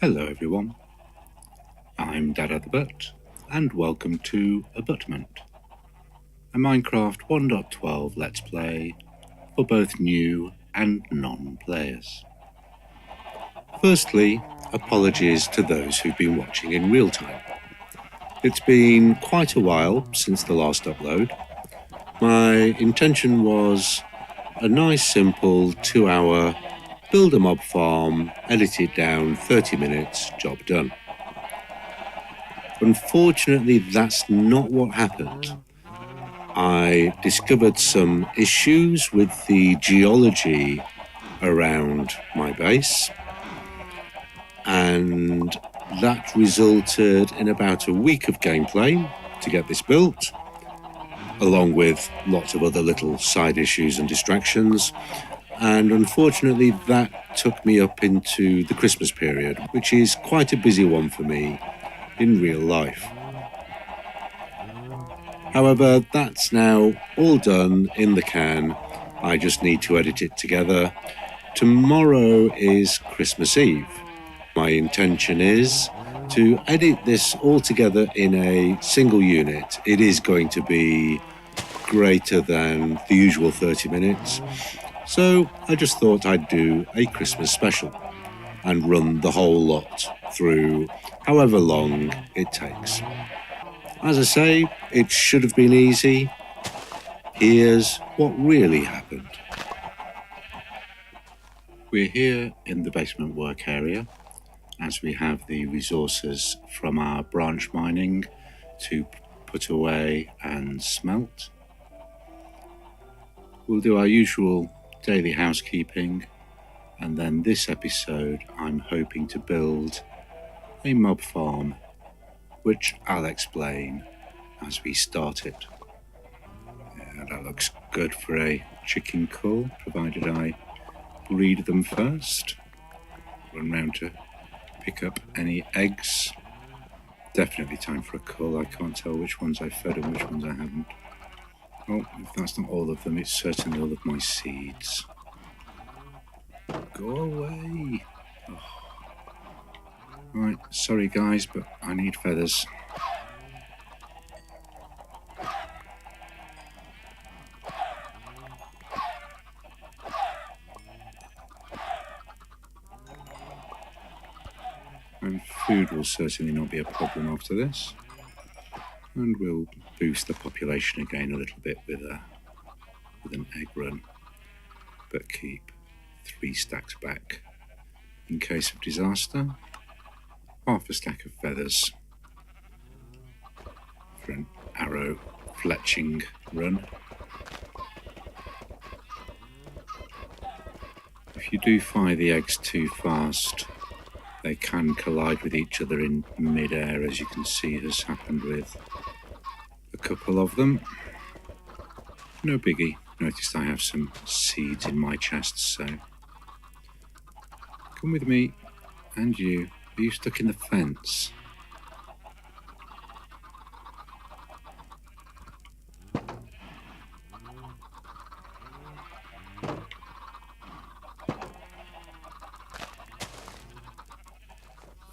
Hello everyone, I'm Dada the Butt, and welcome to Abuttment, a Minecraft 1.12 Let's Play for both new and non-players. Firstly, apologies to those who've been watching in real time. It's been quite a while since the last upload. My intention was a nice simple 2-hour build a mob farm, edit it down, 30 minutes, job done. Unfortunately, that's not what happened. I discovered some issues with the geology around my base, and that resulted in about a week of gameplay to get this built, along with lots of other little side issues and distractions. And unfortunately, that took me up into the Christmas period, which is quite a busy one for me in real life. However, that's now all done in the can. I just need to edit it together. Tomorrow is Christmas Eve. My intention is to edit this all together in a single unit. It is going to be greater than the usual 30 minutes. So I just thought I'd do a Christmas special and run the whole lot through however long it takes. As I say, it should have been easy. Here's what really happened. We're here in the basement work area, as we have the resources from our branch mining to put away and smelt. We'll do our usual daily housekeeping, and then this episode I'm hoping to build a mob farm, which I'll explain as we start it. Yeah, that looks good for a chicken cull, provided I breed them first. Run round to pick up any eggs. Definitely time for a cull. I can't tell which ones I fed and which ones I haven't. Oh, if that's not all of them, it's certainly all of my seeds. Go away. Oh. Right, sorry guys, but I need feathers. And food will certainly not be a problem after this. And we'll boost the population again a little bit with an egg run, but keep 3 stacks back in case of disaster. Half a stack of feathers for an arrow fletching run. If you do fire the eggs too fast, they can collide with each other in mid-air, as you can see has happened with a couple of them. No biggie. Noticed I have some seeds in my chest, so come with me. And you. Are you stuck in the fence?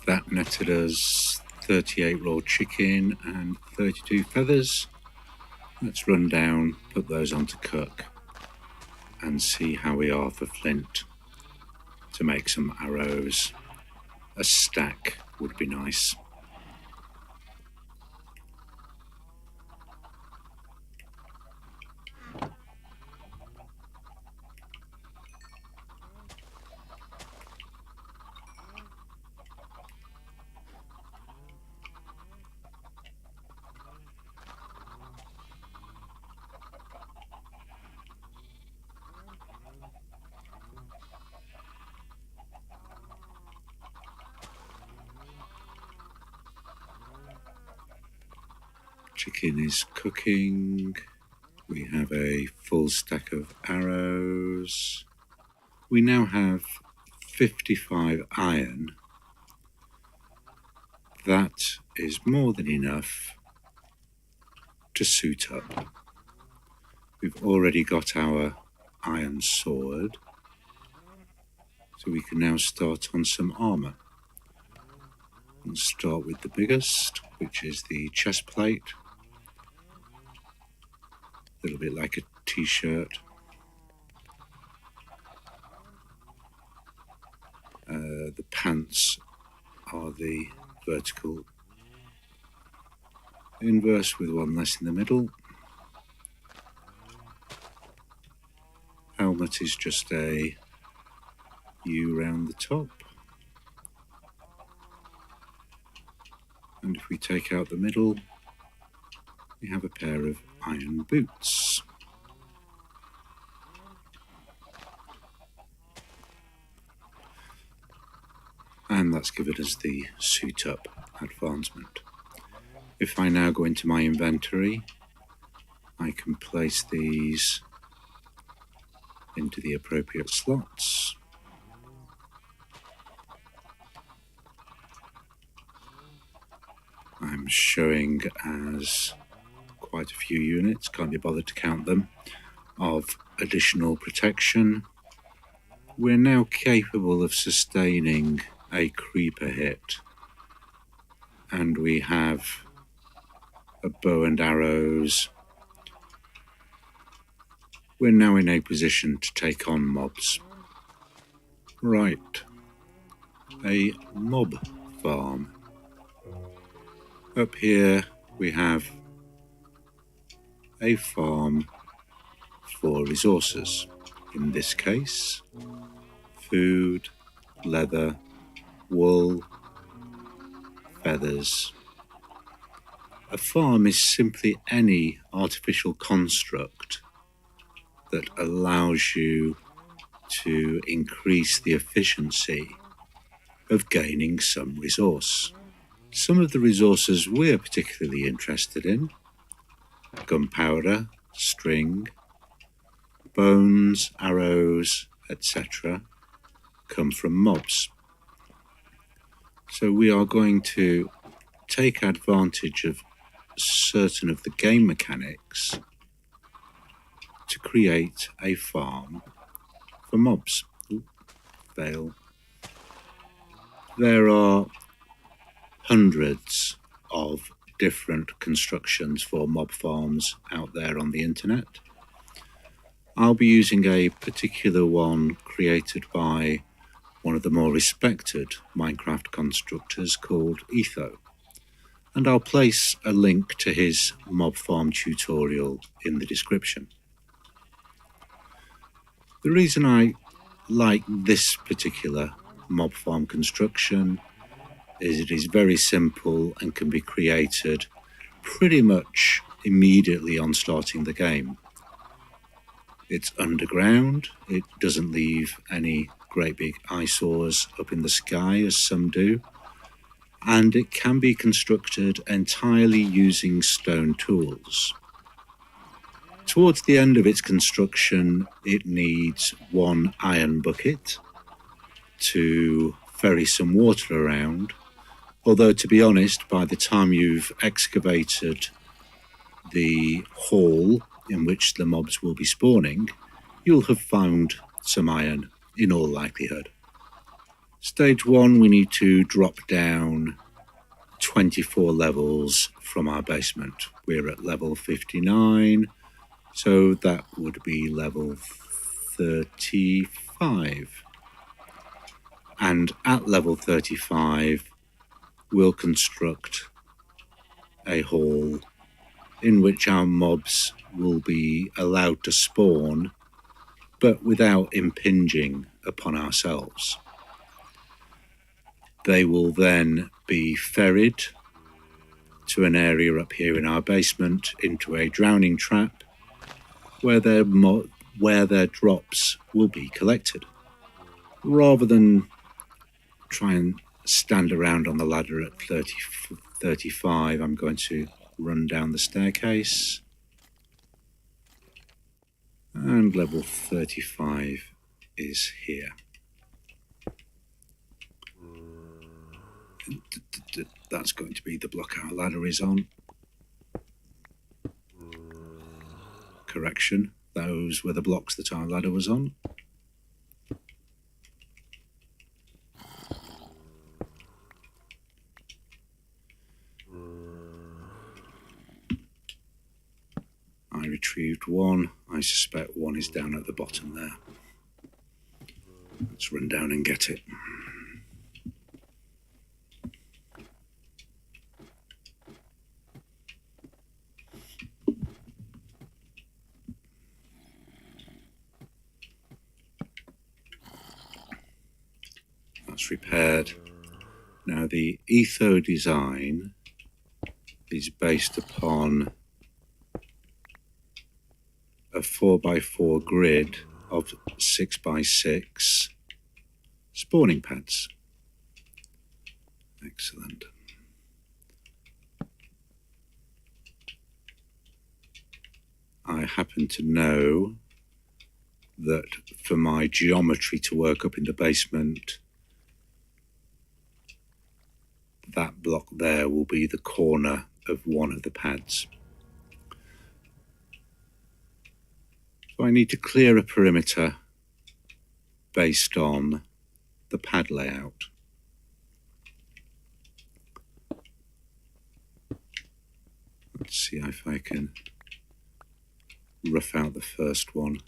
That netted us 38 raw chicken and 32 feathers. Let's run down, put those on to cook, and see how we are for flint to make some arrows. A stack would be nice. Chicken is cooking. We have a full stack of arrows. We now have 55 iron. That is more than enough to suit up. We've already got our iron sword, so we can now start on some armour. Let's start with the biggest, which is the chest plate. A little bit like a t-shirt. The pants are the vertical inverse with one less in the middle. Helmet is just a U round the top. And if we take out the middle, we have a pair of iron boots. And that's given us the suit up advancement. If I now go into my inventory, I can place these into the appropriate slots. I'm showing as quite a few units, can't be bothered to count them, of additional protection. We're now capable of sustaining a creeper hit, and we have a bow and arrows. We're now in a position to take on mobs. Right, a mob farm. Up here we have a farm for resources. In this case, food, leather, wool, feathers. A farm is simply any artificial construct that allows you to increase the efficiency of gaining some resource. Some of the resources we're particularly interested in: gunpowder, string, bones, arrows, etc., come from mobs. So we are going to take advantage of certain of the game mechanics to create a farm for mobs. Fail. There are hundreds of different constructions for mob farms out there on the internet. I'll be using a particular one created by one of the more respected Minecraft constructors called Etho, and I'll place a link to his mob farm tutorial in the description. The reason I like this particular mob farm construction is it is very simple and can be created pretty much immediately on starting the game. It's underground, it doesn't leave any great big eyesores up in the sky as some do, and it can be constructed entirely using stone tools. Towards the end of its construction, it needs one iron bucket to ferry some water around, although to be honest, by the time you've excavated the hall in which the mobs will be spawning, you'll have found some iron in all likelihood. Stage 1, we need to drop down 24 levels from our basement. We're at level 59, so that would be level 35. And at level 35, we'll construct a hall in which our mobs will be allowed to spawn, but without impinging upon ourselves. They will then be ferried to an area up here in our basement into a drowning trap where their drops will be collected. Rather than try and stand around on the ladder at 35, I'm going to run down the staircase, and level 35 is here. That's going to be the block our ladder is on. Correction, those were the blocks that our ladder was on. retrieved one. I suspect one is down at the bottom there. Let's run down and get it. That's repaired. Now the Etho design is based upon a 4x4 grid of 6x6 spawning pads. Excellent. I happen to know that for my geometry to work up in the basement, that block there will be the corner of one of the pads. So I need to clear a perimeter based on the pad layout. Let's see if I can rough out the first one.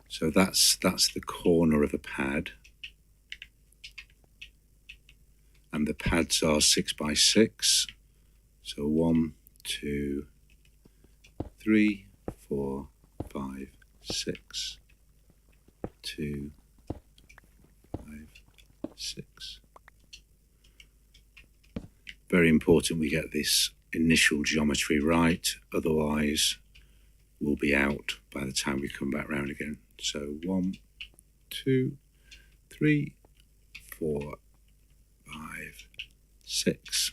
So that's the corner of a pad. And the pads are 6x6. So 1, 2, 3, 4, 5, 6. 2, 5, 6. Very important we get this initial geometry right, otherwise we'll be out by the time we come back round again. So 1, 2, 3, 4, 5, 6.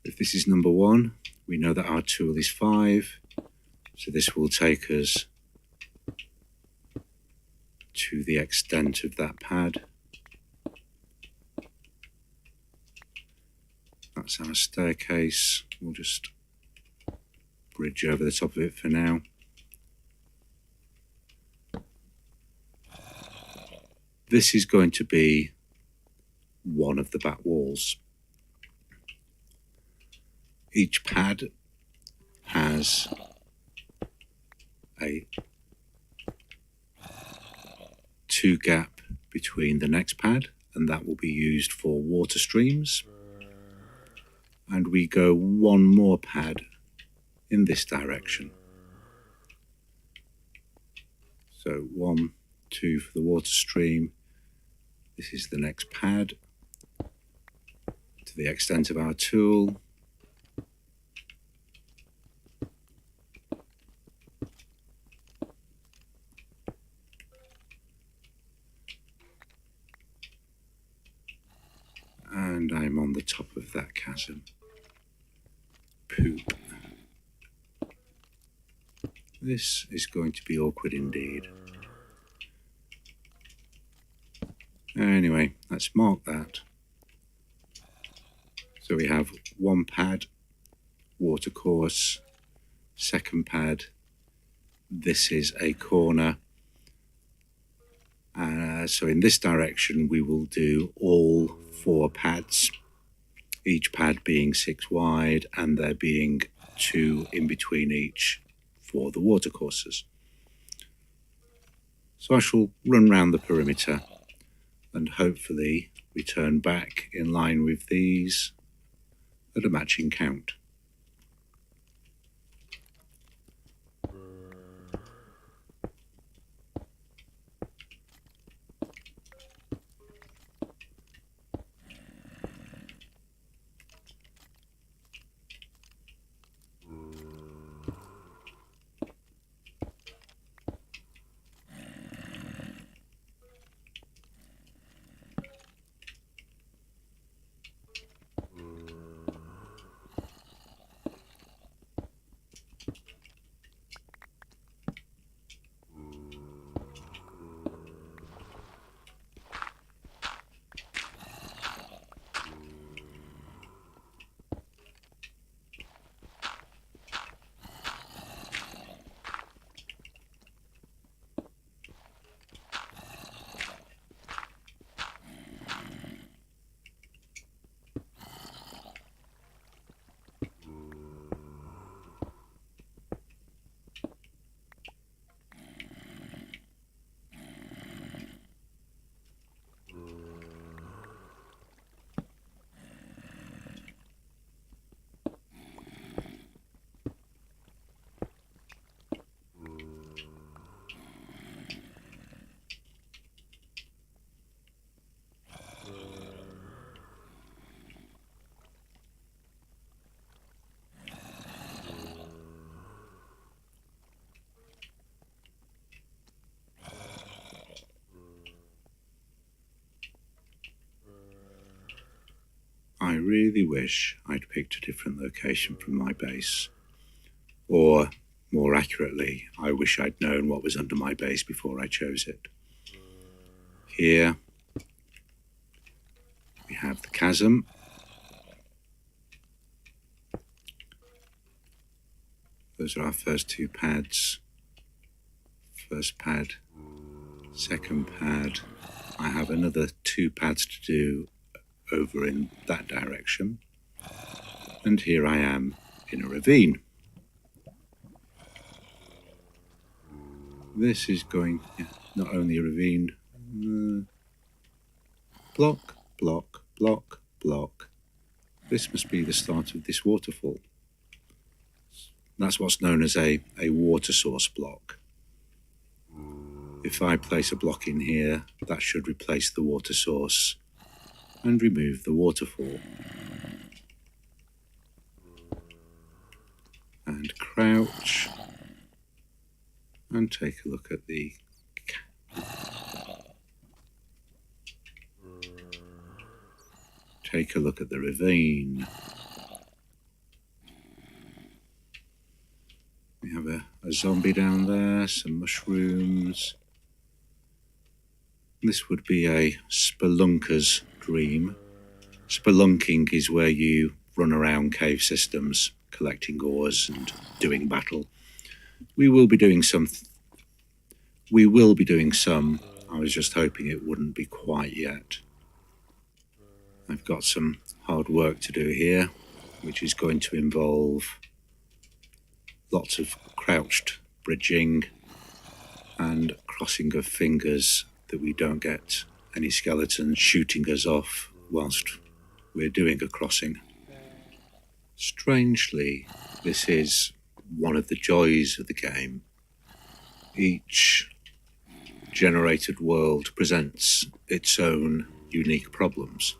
If this is number 1, we know that our tool is 5, so this will take us to the extent of that pad. That's our staircase. We'll just bridge over the top of it for now. This is going to be one of the back walls. Each pad has a 2 gap between the next pad, and that will be used for water streams. And we go one more pad in this direction. So 1, 2 for the water stream. This is the next pad to the extent of our tool. And I'm on the top of that chasm. Poop. This is going to be awkward indeed. Anyway, let's mark that. So we have one pad, watercourse, second pad. This is a corner. So in this direction, we will do all 4 pads, each pad being 6 wide, and there being 2 in between each for the watercourses. So I shall run round the perimeter and hopefully return back in line with these at a matching count. I really wish I'd picked a different location from my base. Or, more accurately, I wish I'd known what was under my base before I chose it. Here we have the chasm. Those are our first two pads. First pad, second pad. I have another two pads to do over in that direction. And here I am in a ravine. This is going, not only a ravine, block, block, block, block. This must be the start of this waterfall. That's what's known as a water source block. If I place a block in here, that should replace the water source and remove the waterfall. And crouch and take a look at the ravine. We have a zombie down there, some mushrooms. This would be a spelunker's dream. Spelunking is where you run around cave systems, collecting ores and doing battle. We will be doing some. I was just hoping it wouldn't be quite yet. I've got some hard work to do here, which is going to involve lots of crouched bridging and crossing of fingers that we don't get any skeletons shooting us off whilst we're doing a crossing. Strangely, this is one of the joys of the game. Each generated world presents its own unique problems.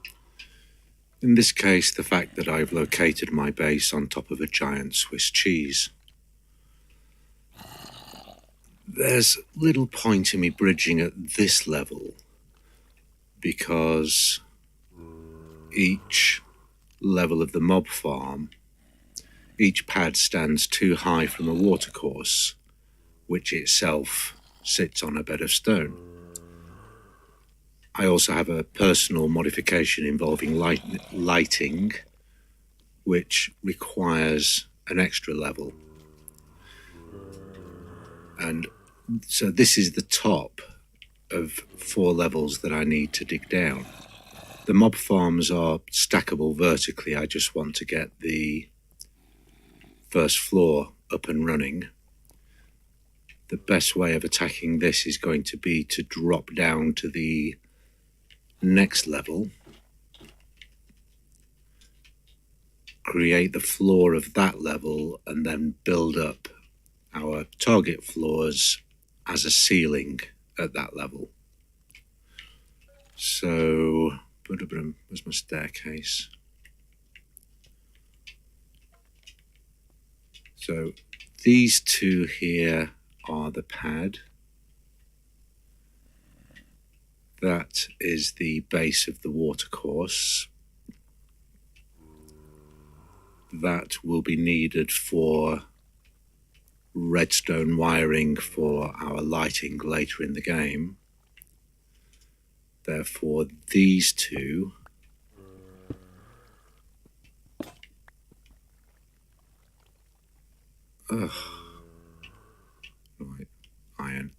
In this case, the fact that I've located my base on top of a giant Swiss cheese. There's little point in me bridging at this level because each level of the mob farm, each pad stands too high from a watercourse, which itself sits on a bed of stone. I also have a personal modification involving lighting, which requires an extra level. And so this is the top of 4 levels that I need to dig down. The mob farms are stackable vertically. I just want to get the first floor up and running. The best way of attacking this is going to be to drop down to the next level, create the floor of that level, and then build up our target floors as a ceiling at that level. So, where's my staircase? So these two here are the pad. That is the base of the watercourse. That will be needed for redstone wiring for our lighting later in the game. Therefore, these two right, iron.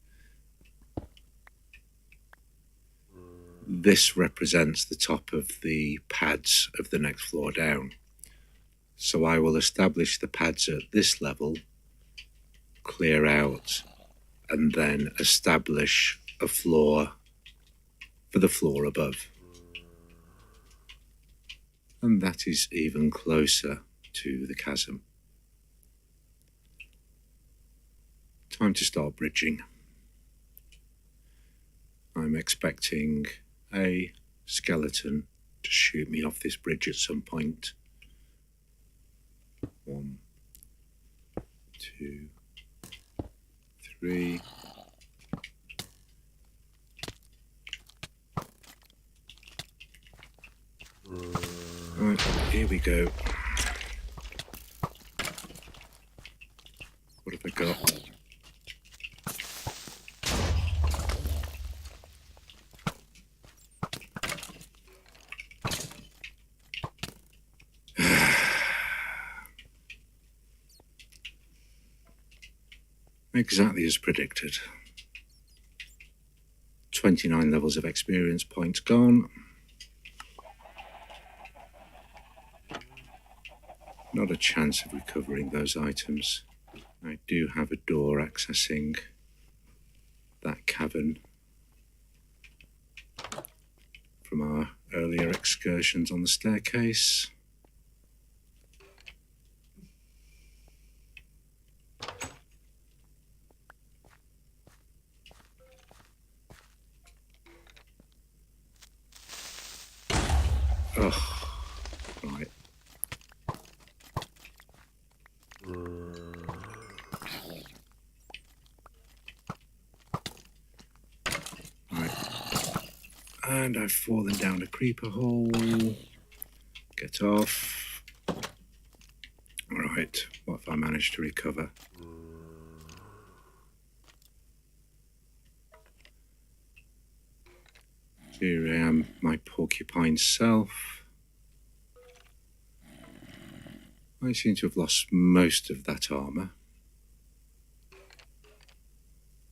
This represents the top of the pads of the next floor down. So I will establish the pads at this level, clear out, and then establish a floor for the floor above. And that is even closer to the chasm. Time to start bridging. I'm expecting a skeleton to shoot me off this bridge at some point. 1, 2, 3. Right. Here we go. What have I got? Exactly as predicted. 29 levels of experience points gone. Not a chance of recovering those items. I do have a door accessing that cavern from our earlier excursions on the staircase. Oh, right. And I've fallen down a creeper hole. Get off. Alright, what if I manage to recover? Here I am, my porcupine self. I seem to have lost most of that armour.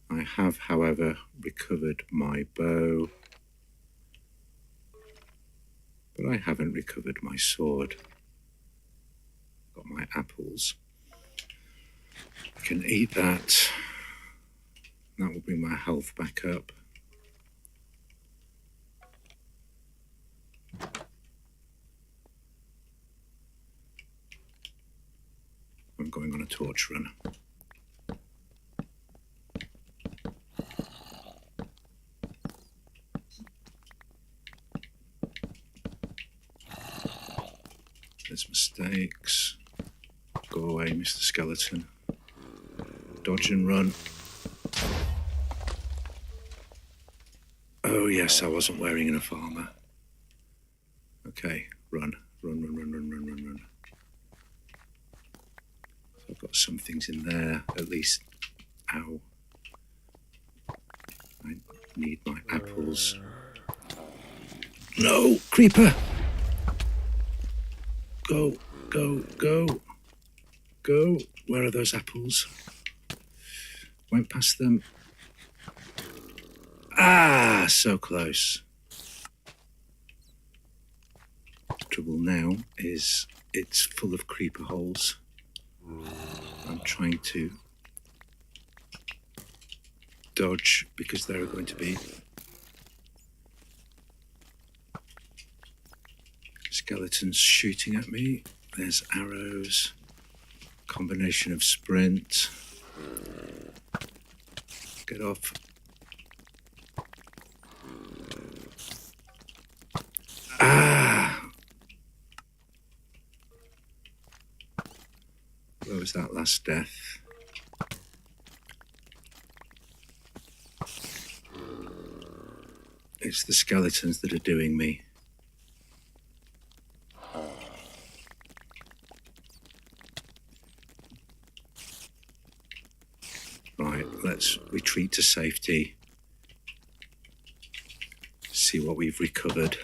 I have, however, recovered my bow. But I haven't recovered my sword. Got my apples. I can eat that. That will bring my health back up. I'm going on a torch run. There's mistakes. Go away, Mr. Skeleton. Dodge and run. Oh yes, I wasn't wearing enough armour. Okay, run. Run, run, run, run, run, run, run. So I've got some things in there, at least. Ow. I need my apples. No, creeper! Go, go, go. Go. Where are those apples? Went past them. Ah, so close. The trouble now is it's full of creeper holes. I'm trying to dodge because there are going to be skeletons shooting at me. There's arrows. Combination of sprint. Get off. Ah! Where was that last death? It's the skeletons that are doing me. Right, let's retreat to safety. See what we've recovered.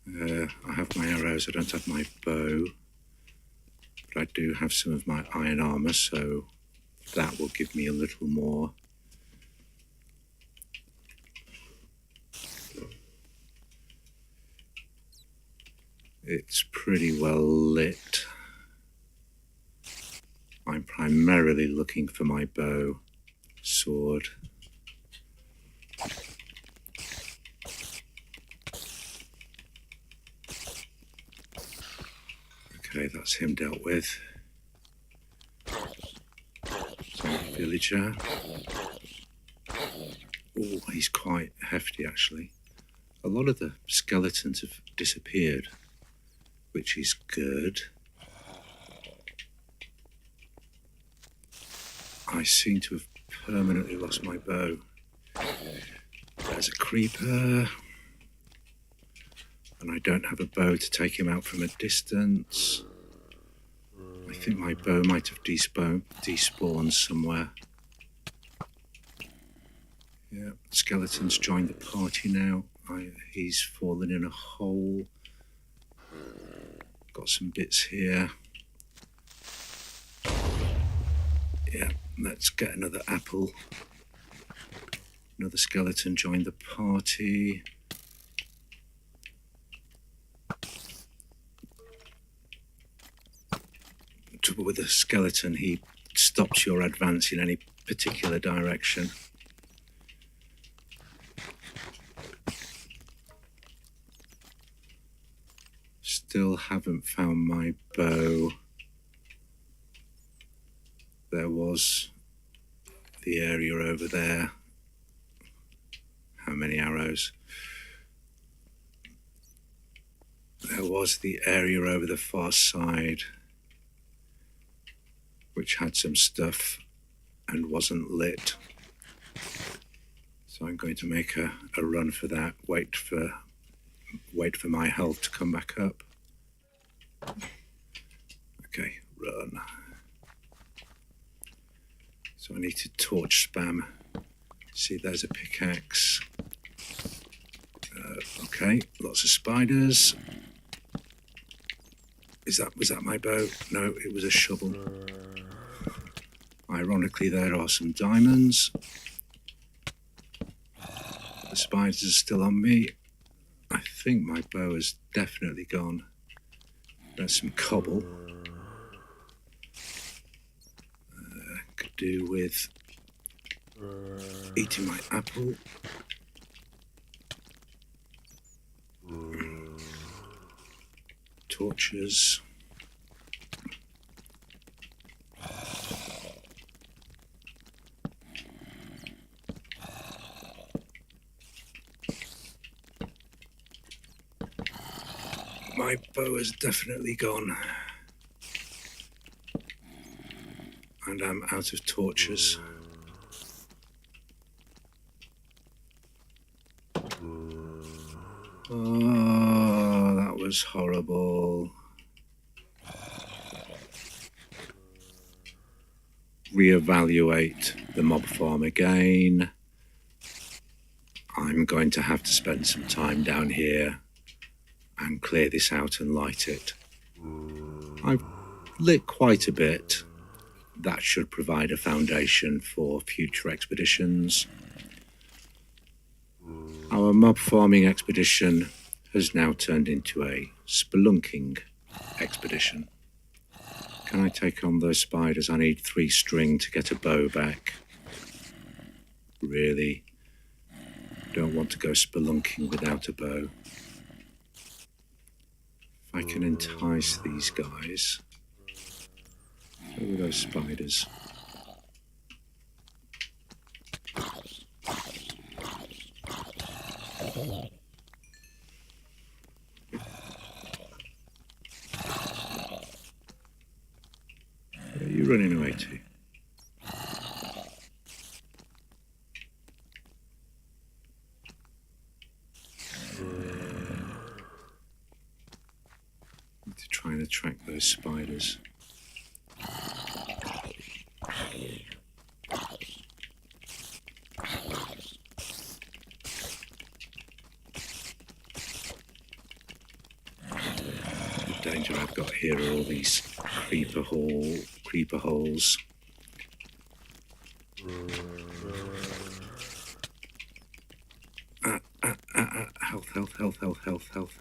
I have my arrows, I don't have my bow. But I do have some of my iron armour, so that will give me a little more. It's pretty well lit. I'm primarily looking for my bow, sword. Okay, that's him dealt with. Villager. Oh, he's quite hefty actually. A lot of the skeletons have disappeared, which is good. I seem to have permanently lost my bow. There's a creeper. And I don't have a bow to take him out from a distance. I think my bow might have despawned somewhere. Yeah, skeleton's joined the party now. He's fallen in a hole. Got some bits here. Yeah, let's get another apple. Another skeleton joined the party. Trouble with the skeleton, he stops your advance in any particular direction. Still haven't found my bow. There was the area over there. How many arrows? There was the area over the far side, which had some stuff and wasn't lit. So I'm going to make a run for that, wait for my health to come back up. Okay, run. So I need to torch spam. See, there's a pickaxe. Okay, lots of spiders. Was that my bow? No, it was a shovel. Ironically, there are some diamonds. The spiders are still on me. I think my bow is definitely gone. There's some cobble. Could do with eating my apple. Torches. My bow is definitely gone. And I'm out of torches. Oh, that was horrible. Reevaluate the mob farm again. I'm going to have to spend some time down here and clear this out and light it. I've lit quite a bit. That should provide a foundation for future expeditions. Our mob farming expedition has now turned into a spelunking expedition. Can I take on those spiders? I need 3 string to get a bow back. Really? Don't want to go spelunking without a bow. If I can entice these guys. Who are those spiders? Where are you running away to? Need to try and attract those spiders. The danger I've got here are all these creeper holes.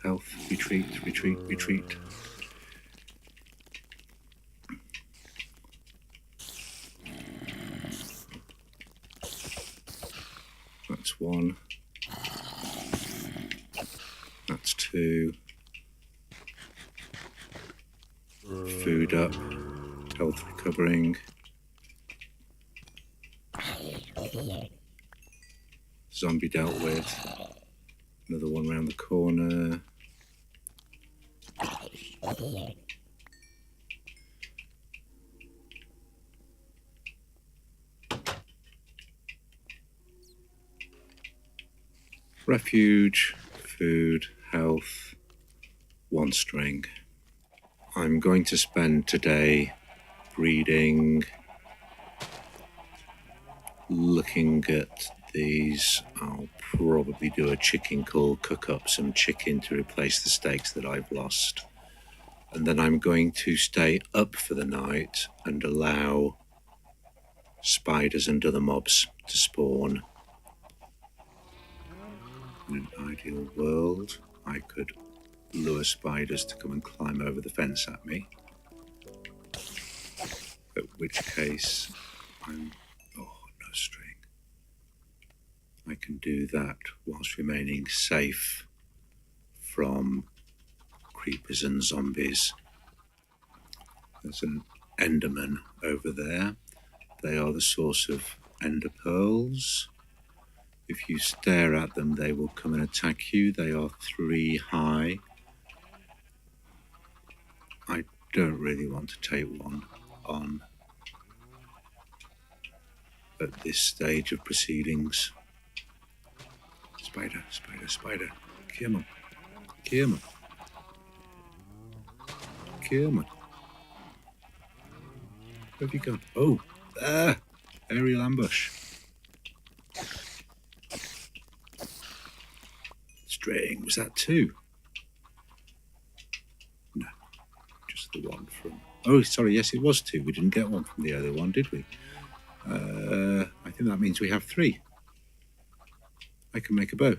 Health. Retreat. That's 1. That's 2. Food up. Health recovering. Zombie dealt with. Another one round the corner. Refuge, food, health, 1 string. I'm going to spend today breeding, looking at these. I'll probably do a chicken call, cook up some chicken to replace the steaks that I've lost. And then I'm going to stay up for the night and allow spiders and other mobs to spawn. In an ideal world, I could lure spiders to come and climb over the fence at me. At which case, no string. I can do that whilst remaining safe from creepers and zombies. There's an enderman over there. They are the source of ender pearls. If you stare at them, they will come and attack you. They are 3 high. I don't really want to take one on at this stage of proceedings. Spider, spider, spider. Come on. Come on. Come on. Where have you gone? Oh, there. Aerial ambush. String, was that 2? No, just the one from... Oh, sorry, yes, it was 2. We didn't get one from the other one, did we? I think that means we have 3. I can make a bow.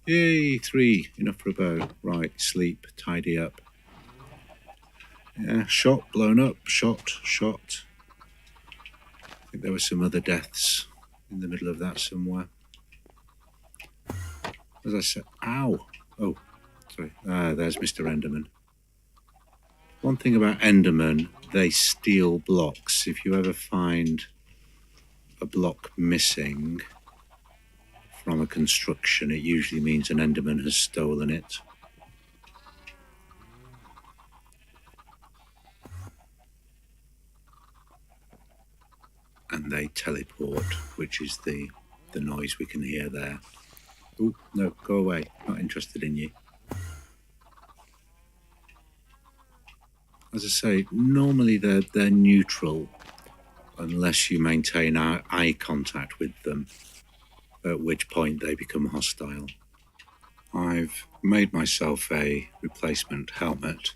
Yay, 3. Enough for a bow. Right, sleep, tidy up. Yeah, shot, blown up, shot. I think there were some other deaths in the middle of that somewhere. As I said, ow. Oh, sorry. There's Mr. Enderman. One thing about Enderman, they steal blocks. If you ever find a block missing from a construction, it usually means an Enderman has stolen it. And they teleport, which is the noise we can hear there. Oh, no, go away. Not interested in you. As I say, normally they're neutral unless you maintain eye contact with them, at which point they become hostile. I've made myself a replacement helmet.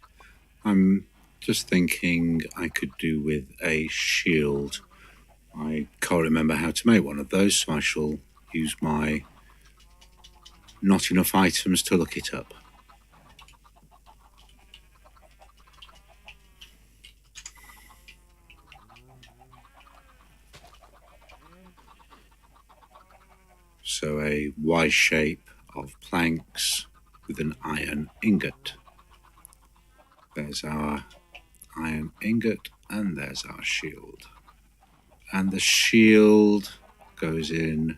I'm just thinking I could do with a shield. I can't remember how to make one of those, so I shall use my not enough items to look it up. So a Y shape of planks with an iron ingot. There's our iron ingot and there's our shield. And the shield goes in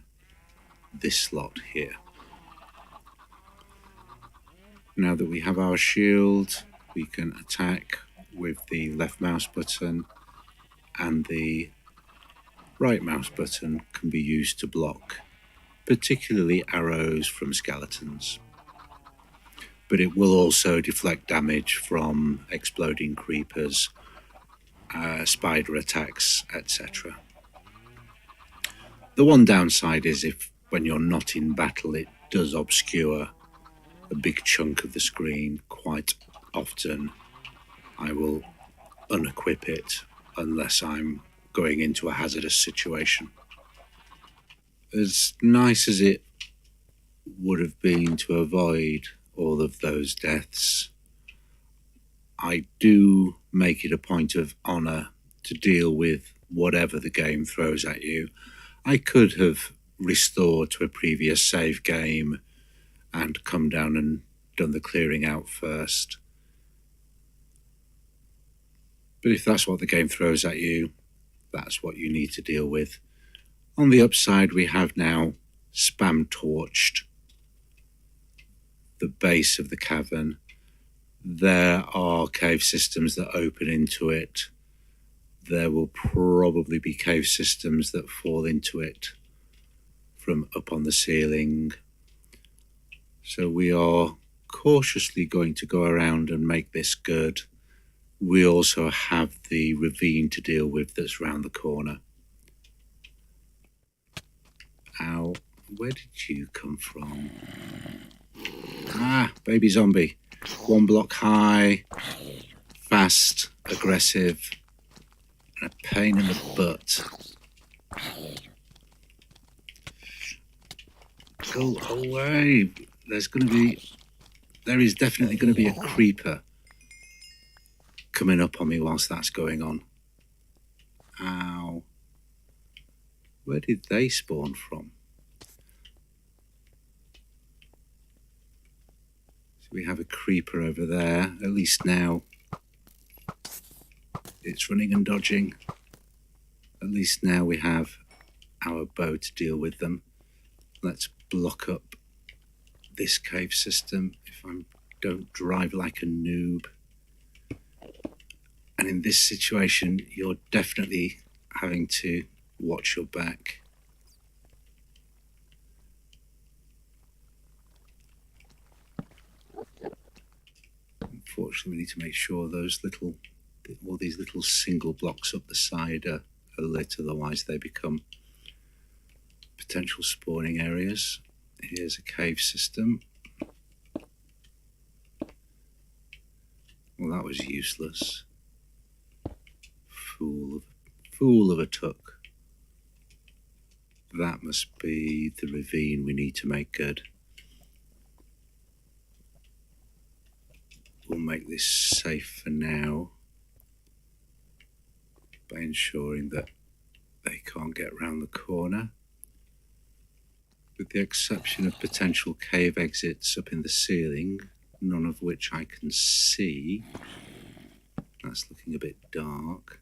this slot here. Now that we have our shield, we can attack with the left mouse button, and the right mouse button can be used to block, particularly arrows from skeletons. But it will also deflect damage from exploding creepers, spider attacks, etc. The one downside is when you're not in battle, it does obscure a big chunk of the screen. Quite often I will unequip it unless I'm going into a hazardous situation. As nice as it would have been to avoid all of those deaths, I do make it a point of honour to deal with whatever the game throws at you. I could have restored to a previous save game and come down and done the clearing out first. But if that's what the game throws at you, that's what you need to deal with. On the upside, we have now spam torched the base of the cavern. There are cave systems that open into it. There will probably be cave systems that fall into it from up on the ceiling. So we are cautiously going to go around and make this good. We also have the ravine to deal with that's round the corner. Ow, where did you come from? Ah, baby zombie. 1 block high, fast, aggressive, and a pain in the butt. Go away. There is definitely going to be a creeper coming up on me whilst that's going on. Ow. Where did they spawn from? So we have a creeper over there. At least now it's running and dodging. At least now we have our bow to deal with them. Let's block up this cave system if I don't drive like a noob. And in this situation, you're definitely having to watch your back. Unfortunately, we need to make sure all these little single blocks up the side are lit, otherwise they become potential spawning areas. Here's a cave system. Well, that was useless. Fool of a tuck. That must be the ravine we need to make good. We'll make this safe for now by ensuring that they can't get round the corner. With the exception of potential cave exits up in the ceiling, none of which I can see. That's looking a bit dark.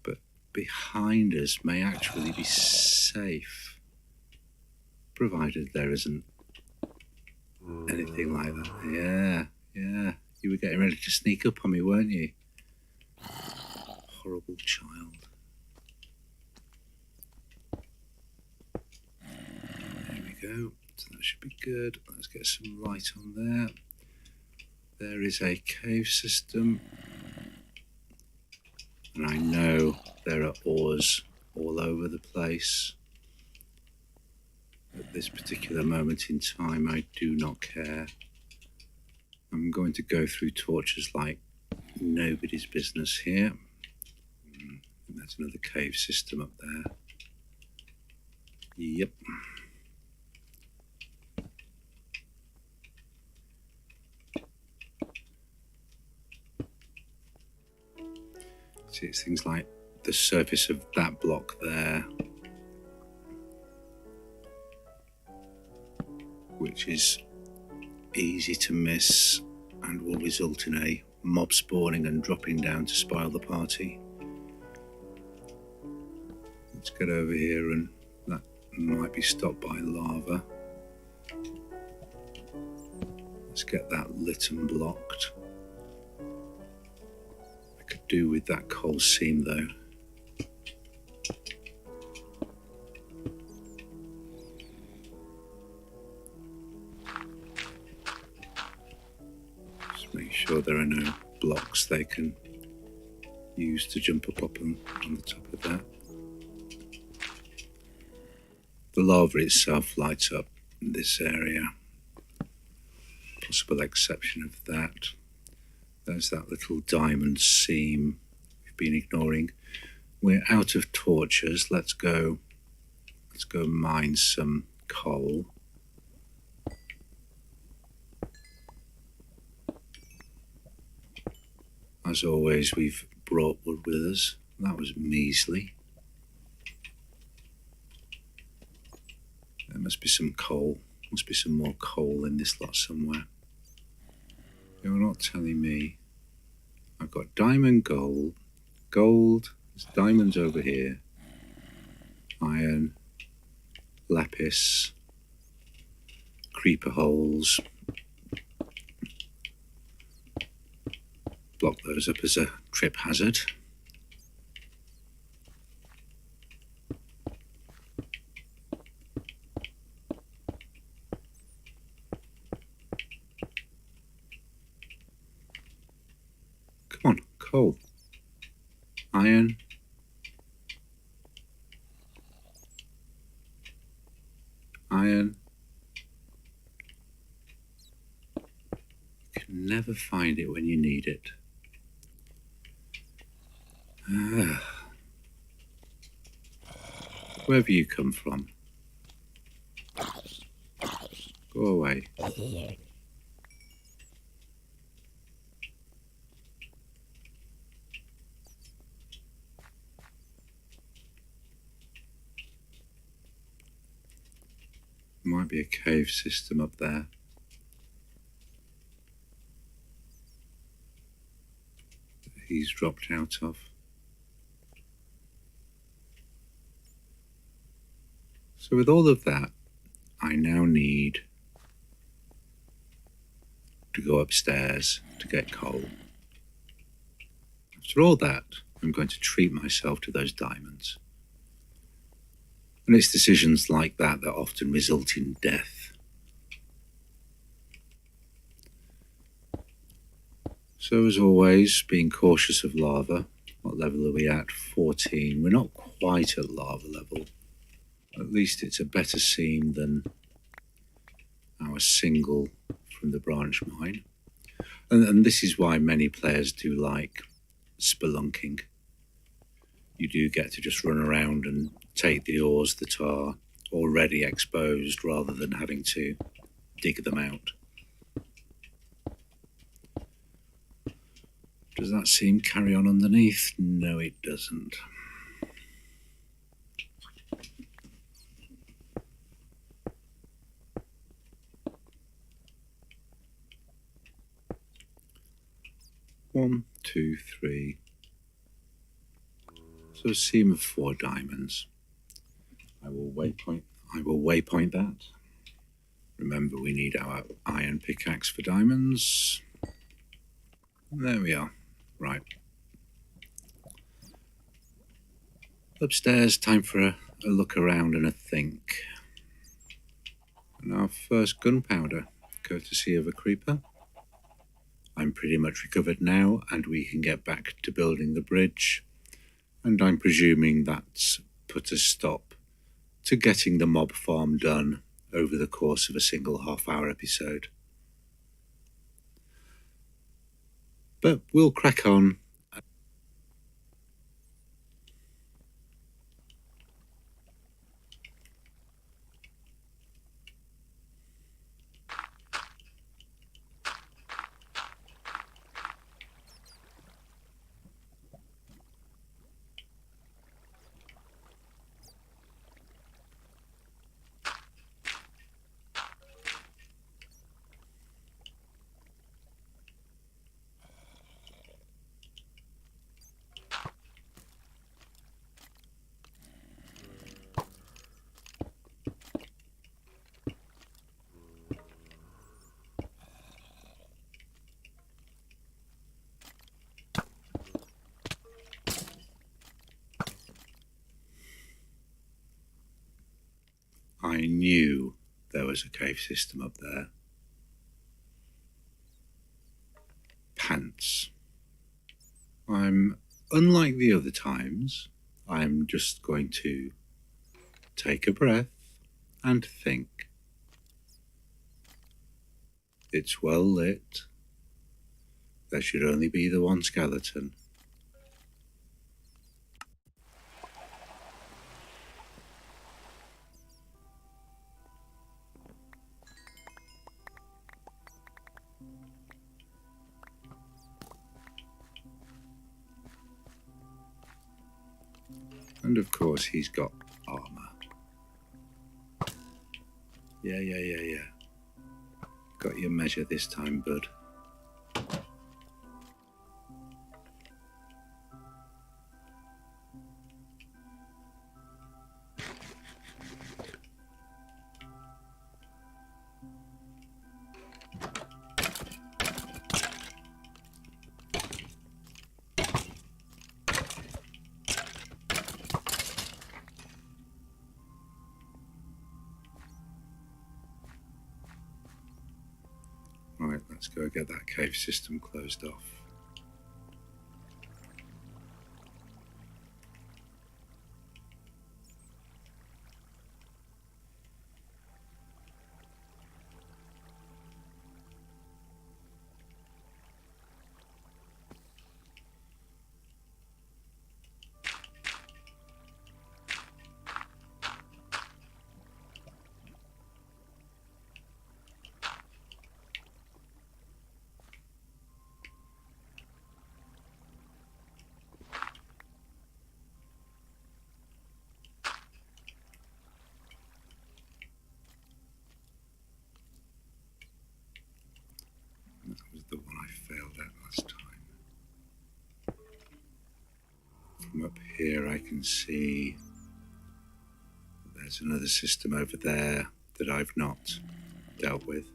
But behind us may actually be safe, provided there isn't anything like that. Yeah. You were getting ready to sneak up on me, weren't you? Horrible child. There we go. So that should be good. Let's get some light on there. There is a cave system. And I know there are ores all over the place. At this particular moment in time, I do not care. I'm going to go through torches like nobody's business here. And there's another cave system up there. Yep. See, it's things like the surface of that block there, which is easy to miss and will result in a mob spawning and dropping down to spoil the party. Let's get over here, and that might be stopped by lava. Let's get that lit and blocked. I could do with that coal seam though. Make sure there are no blocks they can use to jump up on the top of that. The lava itself lights up in this area. Possible exception of that. There's that little diamond seam we've been ignoring. We're out of torches. Let's go mine some coal. As always, we've brought wood with us. That was measly. There must be some coal. Must be some more coal in this lot somewhere. You're not telling me. I've got diamond, gold. There's diamonds over here. Iron. Lapis. Creeper holes. Block those up as a trip hazard. Coal. Iron. Iron. You can never find it when you need it. Wherever you come from, go away. There might be a cave system up there. That he's dropped out of. So with all of that, I now need to go upstairs to get coal. After all that, I'm going to treat myself to those diamonds. And it's decisions like that that often result in death. So as always, being cautious of lava. What level are we at? 14. We're not quite at lava level. At least it's a better scene than our single from the branch mine. And this is why many players do like spelunking. You do get to just run around and take the ores that are already exposed rather than having to dig them out. Does that seem carry on underneath? No, it doesn't. One, two, three. So a seam of 4 diamonds. I will waypoint that. Remember, we need our iron pickaxe for diamonds. There we are. Right. Upstairs, time for a look around and a think. And our first gunpowder, courtesy of a creeper. I'm pretty much recovered now, and we can get back to building the bridge. And I'm presuming that's put a stop to getting the mob farm done over the course of a single half-hour episode. But we'll crack on. I knew there was a cave system up there. Pants. Unlike the other times, I'm just going to take a breath and think. It's well lit. There should only be the one skeleton. And of course he's got armor. Yeah. Got your measure this time, bud. Right, let's go get that cave system closed off. Here I can see there's another system over there that I've not dealt with.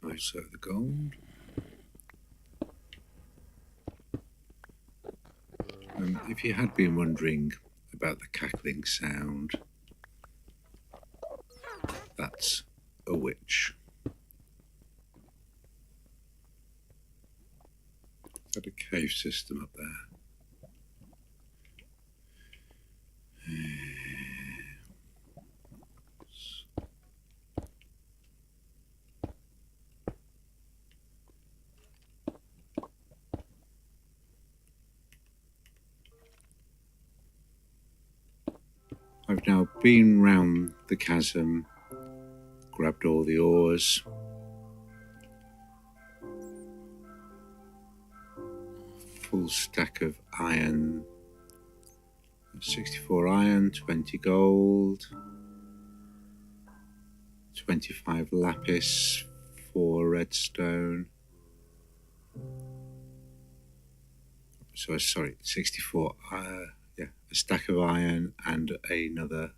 Also the gold. If you had been wondering about the cackling sound, that's a witch. Got a cave system up there. I've now been round the chasm, grabbed all the ores, full stack of iron, 64 iron, 20 gold, 25 lapis, 4 redstone. So sorry, 64, yeah, a stack of iron and another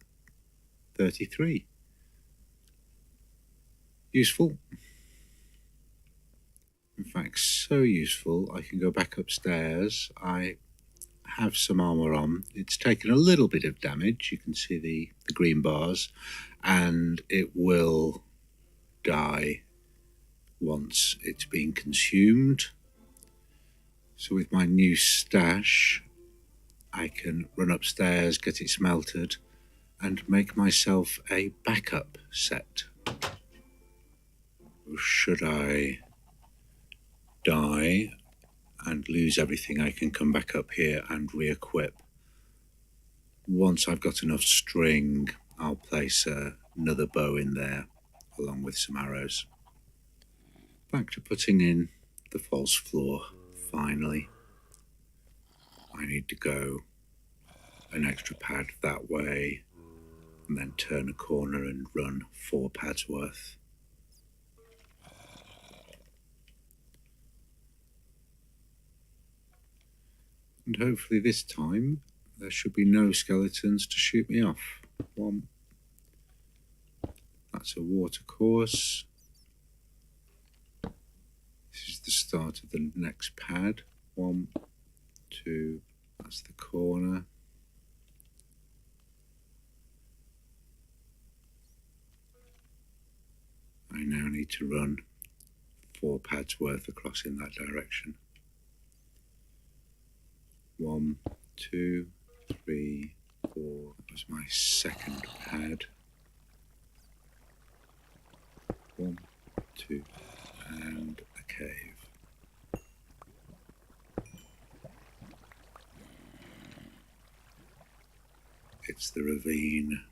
33. Useful. In fact, so useful, I can go back upstairs. I have some armor on. It's taken a little bit of damage. You can see the green bars, and it will die once it's been consumed. So with my new stash, I can run upstairs, get it smelted, and make myself a backup set. Should I die and lose everything, I can come back up here and re-equip. Once I've got enough string, I'll place another bow in there along with some arrows. Back to putting in the false floor. Finally, I need to go an extra pad that way and then turn a corner and run 4 pads worth. And hopefully this time there should be no skeletons to shoot me off. 1. That's a water course. This is the start of the next pad. 1, 2, that's the corner. I now need to run 4 pads worth across in that direction. 1, 2, 3, 4. That was my second pad. 1, 2, and a cave. It's the ravine.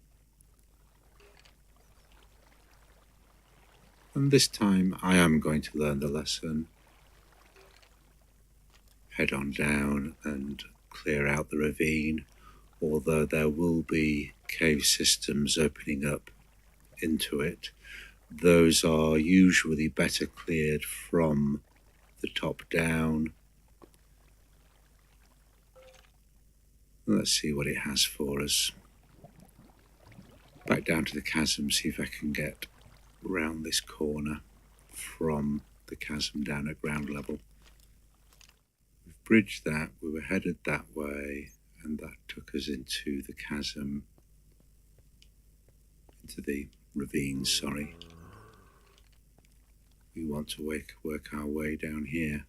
And this time I am going to learn the lesson. Head on down and clear out the ravine, although there will be cave systems opening up into it. Those are usually better cleared from the top down. Let's see what it has for us. Back down to the chasm, see if I can get round this corner from the chasm down at ground level. We've bridged that, we were headed that way, and that took us into the chasm, into the ravine, sorry. We want to work our way down here.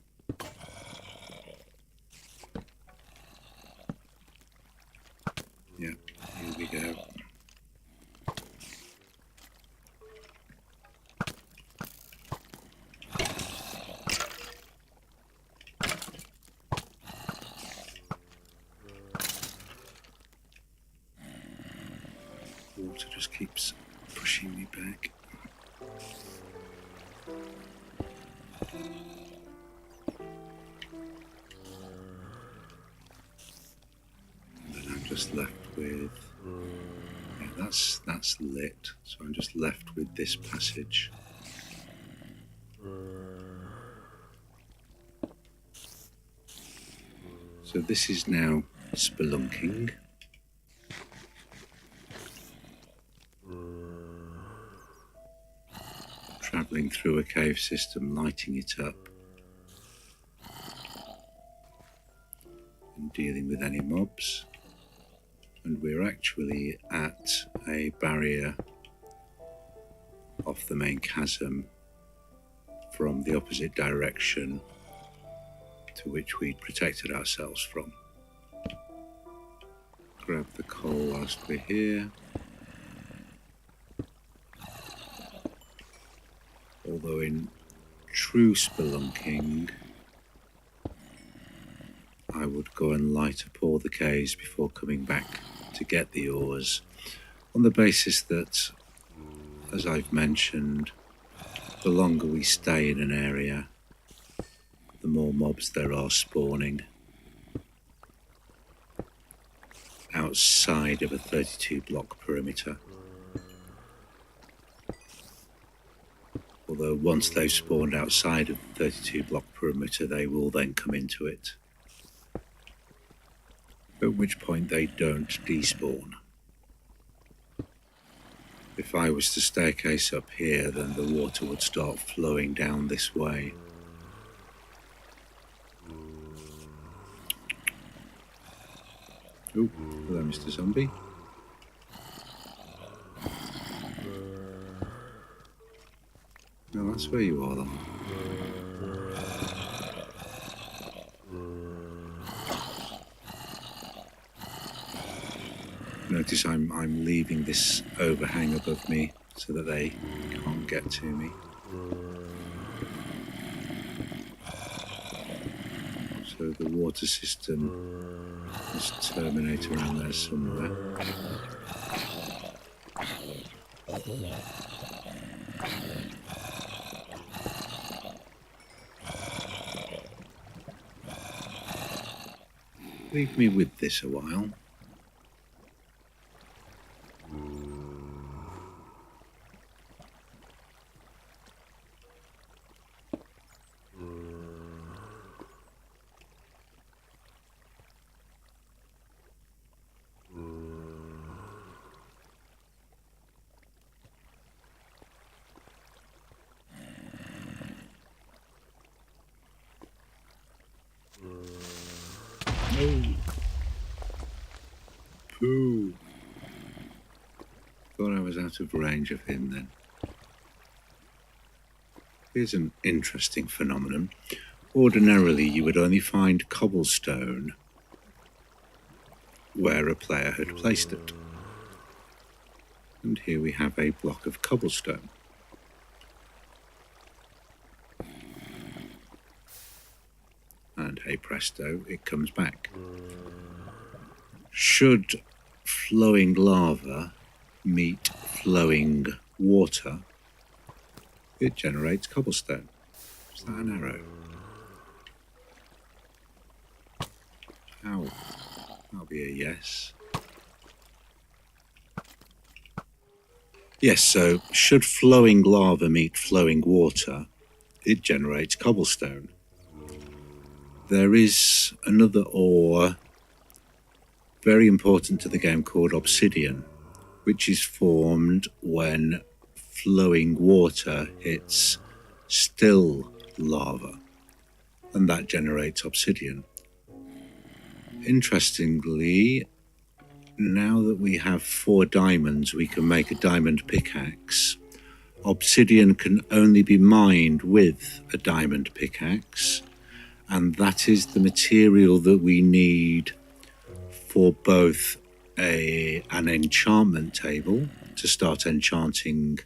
Yeah, here we go. Water just keeps pushing me back. And then I'm just left with, yeah, that's lit, so I'm just left with this passage. So this is now spelunking. Travelling through a cave system, lighting it up, and dealing with any mobs. And we're actually at a barrier off the main chasm from the opposite direction to which we'd protected ourselves from. Grab the coal whilst we're here. Although in true spelunking, I would go and light up all the caves before coming back to get the ores, on the basis that, as I've mentioned, the longer we stay in an area, the more mobs there are spawning outside of a 32 block perimeter. Although once they've spawned outside of the 32 block perimeter, they will then come into it, at which point they don't despawn. If I was to staircase up here, then the water would start flowing down this way. Oh, hello, Mr. Zombie. No, that's where you are, then. Notice I'm leaving this overhang above me so that they can't get to me. So the water system must terminate around there somewhere. Leave me with this a while. Pooh. Thought I was out of range of him then. Here's an interesting phenomenon. Ordinarily, you would only find cobblestone where a player had placed it. And here we have a block of cobblestone. And hey presto, it comes back. Should flowing lava meet flowing water, it generates cobblestone. Is that an arrow? Ow. That'll be a yes. Yes, so should flowing lava meet flowing water, it generates cobblestone. There is another ore very important to the game called obsidian, which is formed when flowing water hits still lava, and that generates obsidian. Interestingly, now that we have 4 diamonds, we can make a diamond pickaxe. Obsidian can only be mined with a diamond pickaxe, and that is the material that we need for both an enchantment table to start enchanting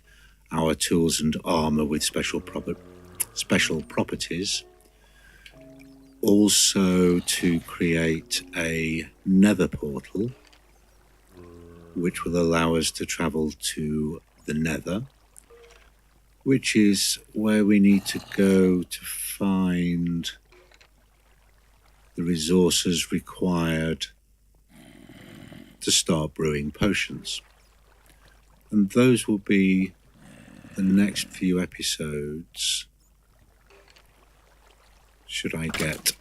our tools and armor with special properties, also to create a nether portal which will allow us to travel to the nether, which is where we need to go to find the resources required to start brewing potions. And those will be the next few episodes, should I get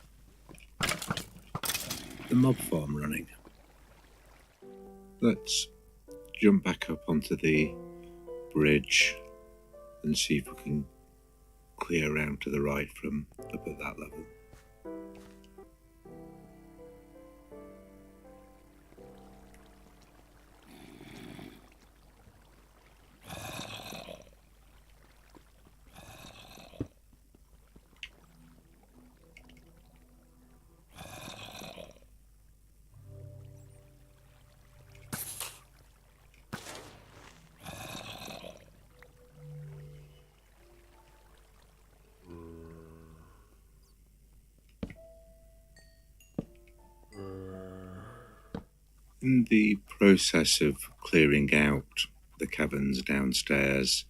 the mob farm running. Let's jump back up onto the bridge and see if we can clear around to the right from up at that level. In the process of clearing out the caverns downstairs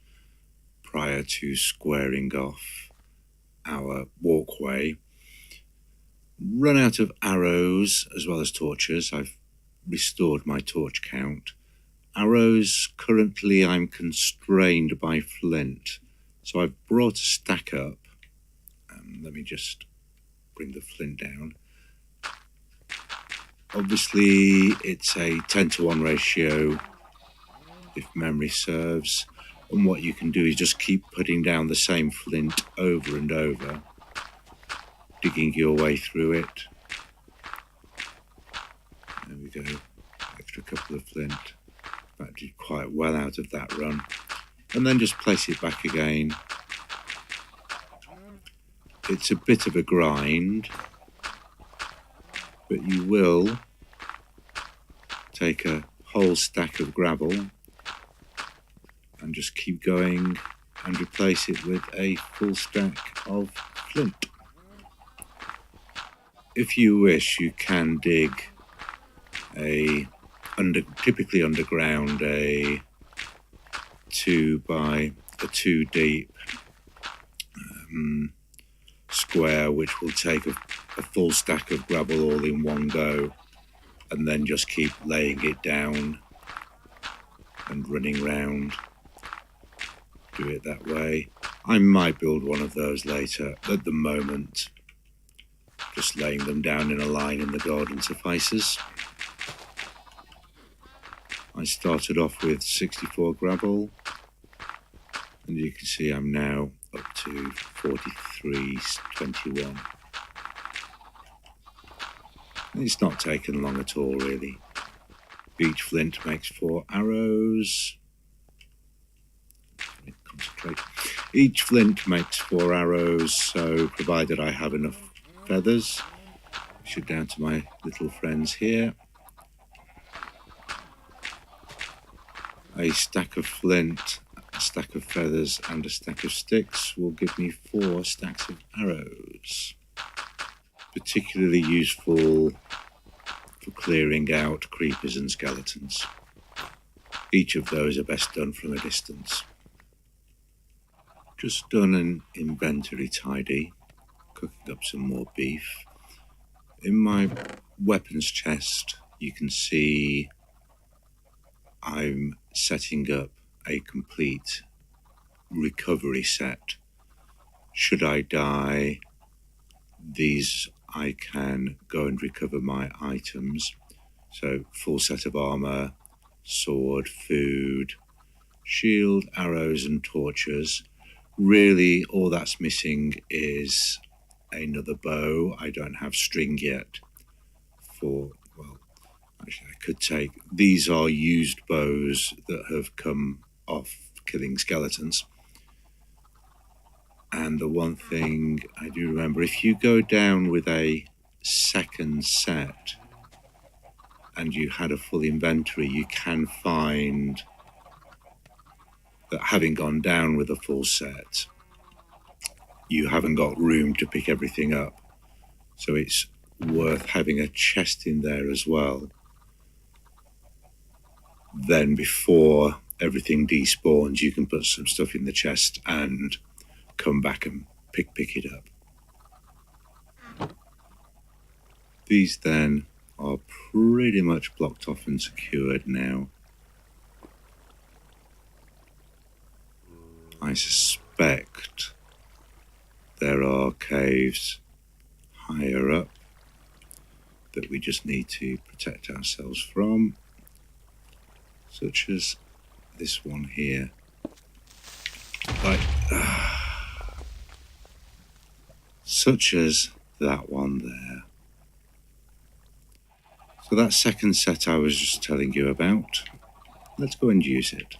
prior to squaring off our walkway, run out of arrows as well as torches. I've restored my torch count. Arrows, currently I'm constrained by flint, so I've brought a stack up. Let me just bring the flint down. Obviously, it's a 10-to-1 ratio, if memory serves. And what you can do is just keep putting down the same flint over and over, digging your way through it. There we go. Extra couple of flint. That did quite well out of that run. And then just place it back again. It's a bit of a grind, but you will take a whole stack of gravel and just keep going and replace it with a full stack of flint. If you wish, you can dig typically underground, a 2 by a 2 deep square, which will take a full stack of gravel all in one go, and then just keep laying it down and running round. Do it that way. I might build one of those later. At the moment, just laying them down in a line in the garden suffices. I started off with 64 gravel, and you can see I'm now up to 43.21. It's not taken long at all, really. Each flint makes 4 arrows. Concentrate. Each flint makes 4 arrows, so provided I have enough feathers, should down to my little friends here. A stack of flint, a stack of feathers, and a stack of sticks will give me 4 stacks of arrows. Particularly useful for clearing out creepers and skeletons. Each of those are best done from a distance. Just done an inventory tidy, cooking up some more beef. In my weapons chest, you can see I'm setting up a complete recovery set. Should I die, these I can go and recover my items. So full set of armor, sword, food, shield, arrows and torches. Really all that's missing is another bow. I don't have string yet actually I could take, these are used bows that have come off killing skeletons. And the one thing I do remember, if you go down with a second set and you had a full inventory, you can find that having gone down with a full set, you haven't got room to pick everything up. So it's worth having a chest in there as well. Then before everything despawns, you can put some stuff in the chest and come back and pick it up. These then are pretty much blocked off and secured now. I suspect there are caves higher up that we just need to protect ourselves from, such as this one here. Such as that one there. So that second set I was just telling you about, let's go and use it.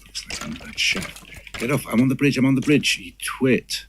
Looks like I'm that shaft. Get off, I'm on the bridge, you twit.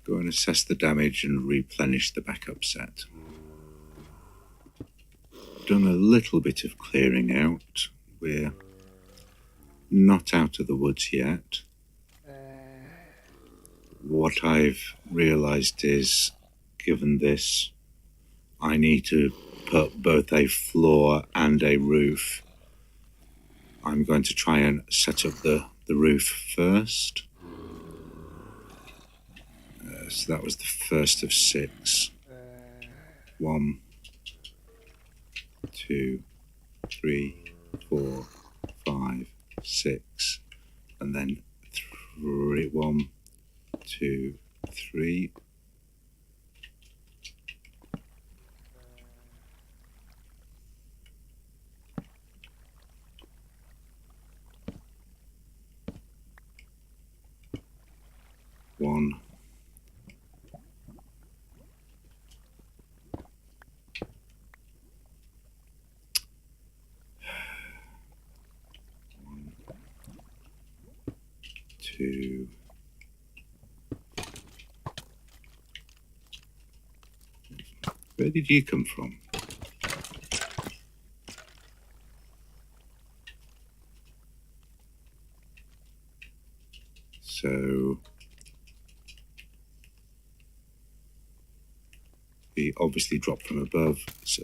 Go and assess the damage and replenish the backup set. Done a little bit of clearing out. We're not out of the woods yet. What I've realised is, given this, I need to put both a floor and a roof. I'm going to try and set up the roof first. So that was the first of 6. 1, 2, 3, 4, 5, 6, and then 3. 1, 2, 3. One. 2. Where did you come from? So he obviously dropped from above, so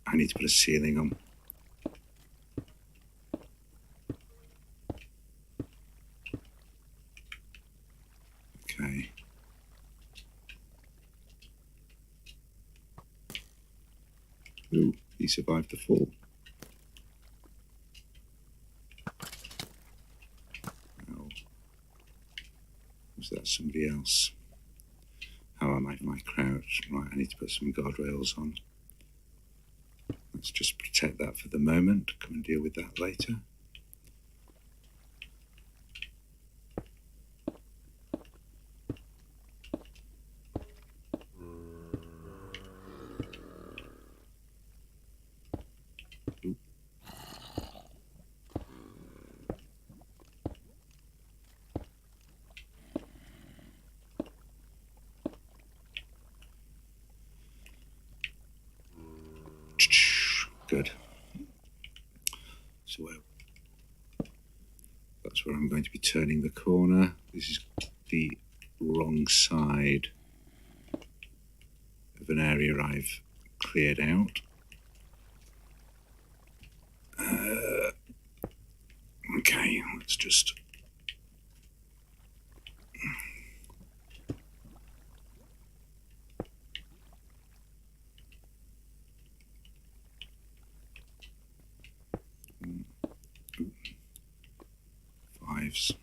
I need to put a ceiling on. Okay. Ooh, he survived the fall. Oh. Was that somebody else? How am I crouch? Right, I need to put some guardrails on. Let's just protect that for the moment. Come and deal with that later. Ooh. Good. So that's where I'm going to be turning the corner. This is the wrong side of an area I've cleared out. Okay, let's just knives.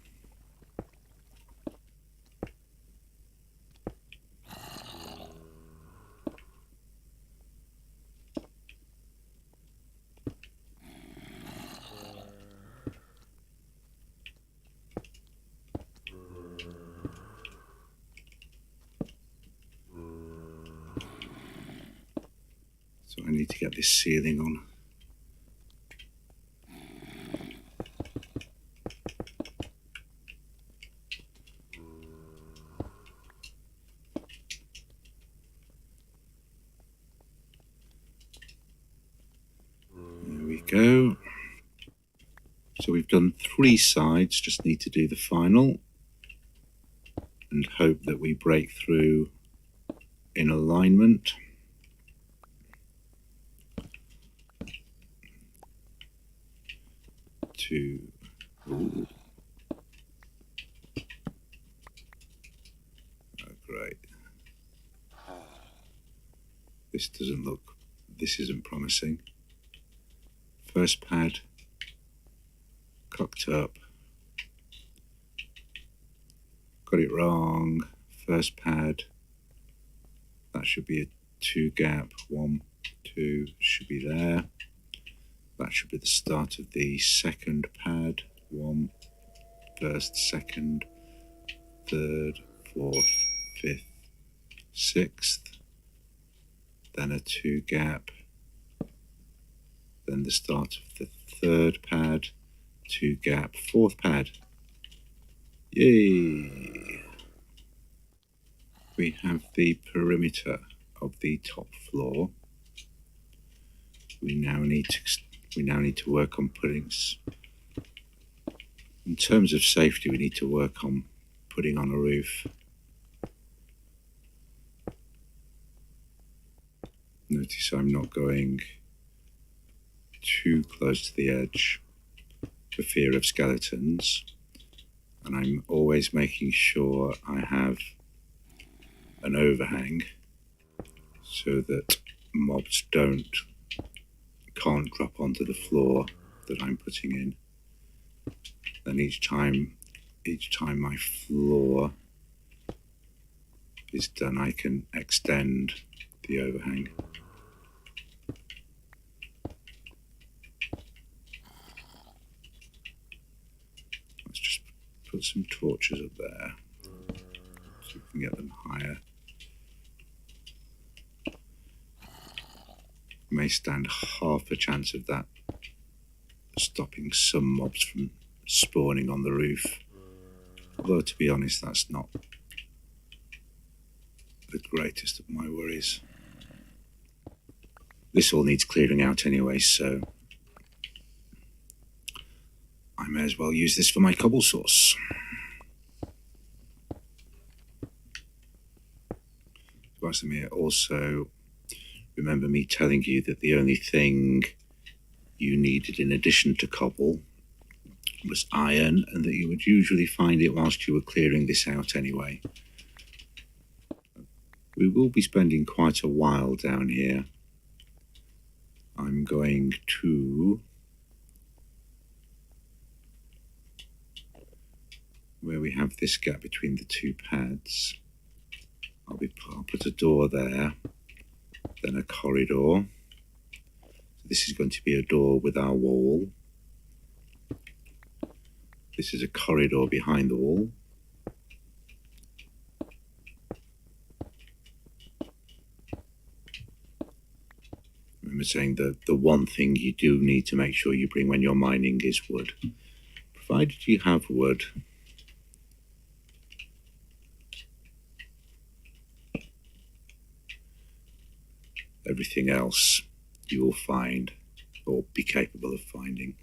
So I need to get this ceiling on. There we go. So we've done 3 sides, just need to do the final and hope that we break through in alignment. Ooh. Oh, great. This isn't promising. First pad, cocked up. Got it wrong. First pad, that should be a 2 gap. 1, 2 should be there. That should be the start of the second pad. 1, first, second, third, fourth, fifth, sixth. Then a 2 gap. Then the start of the third pad. 2 gap, fourth pad. Yay! We have the perimeter of the top floor. We now need to work on putting. In terms of safety, we need to work on putting on a roof. Notice I'm not going too close to the edge for fear of skeletons, and I'm always making sure I have an overhang so that mobs can't drop onto the floor that I'm putting in. Then each time my floor is done, I can extend the overhang. Let's just put some torches up there so we can get them higher. May stand half a chance of that stopping some mobs from spawning on the roof. Although, to be honest, that's not the greatest of my worries. This all needs clearing out anyway, so I may as well use this for my cobble source. Also, remember me telling you that the only thing you needed in addition to cobble was iron, and that you would usually find it whilst you were clearing this out anyway. We will be spending quite a while down here. I'm going to, where we have this gap between the 2 pads, I'll put a door there, then a corridor. This is going to be a door with our wall. This is a corridor behind the wall. Remember saying that the one thing you do need to make sure you bring when you're mining is wood. Provided you have wood, everything else you will find or be capable of finding.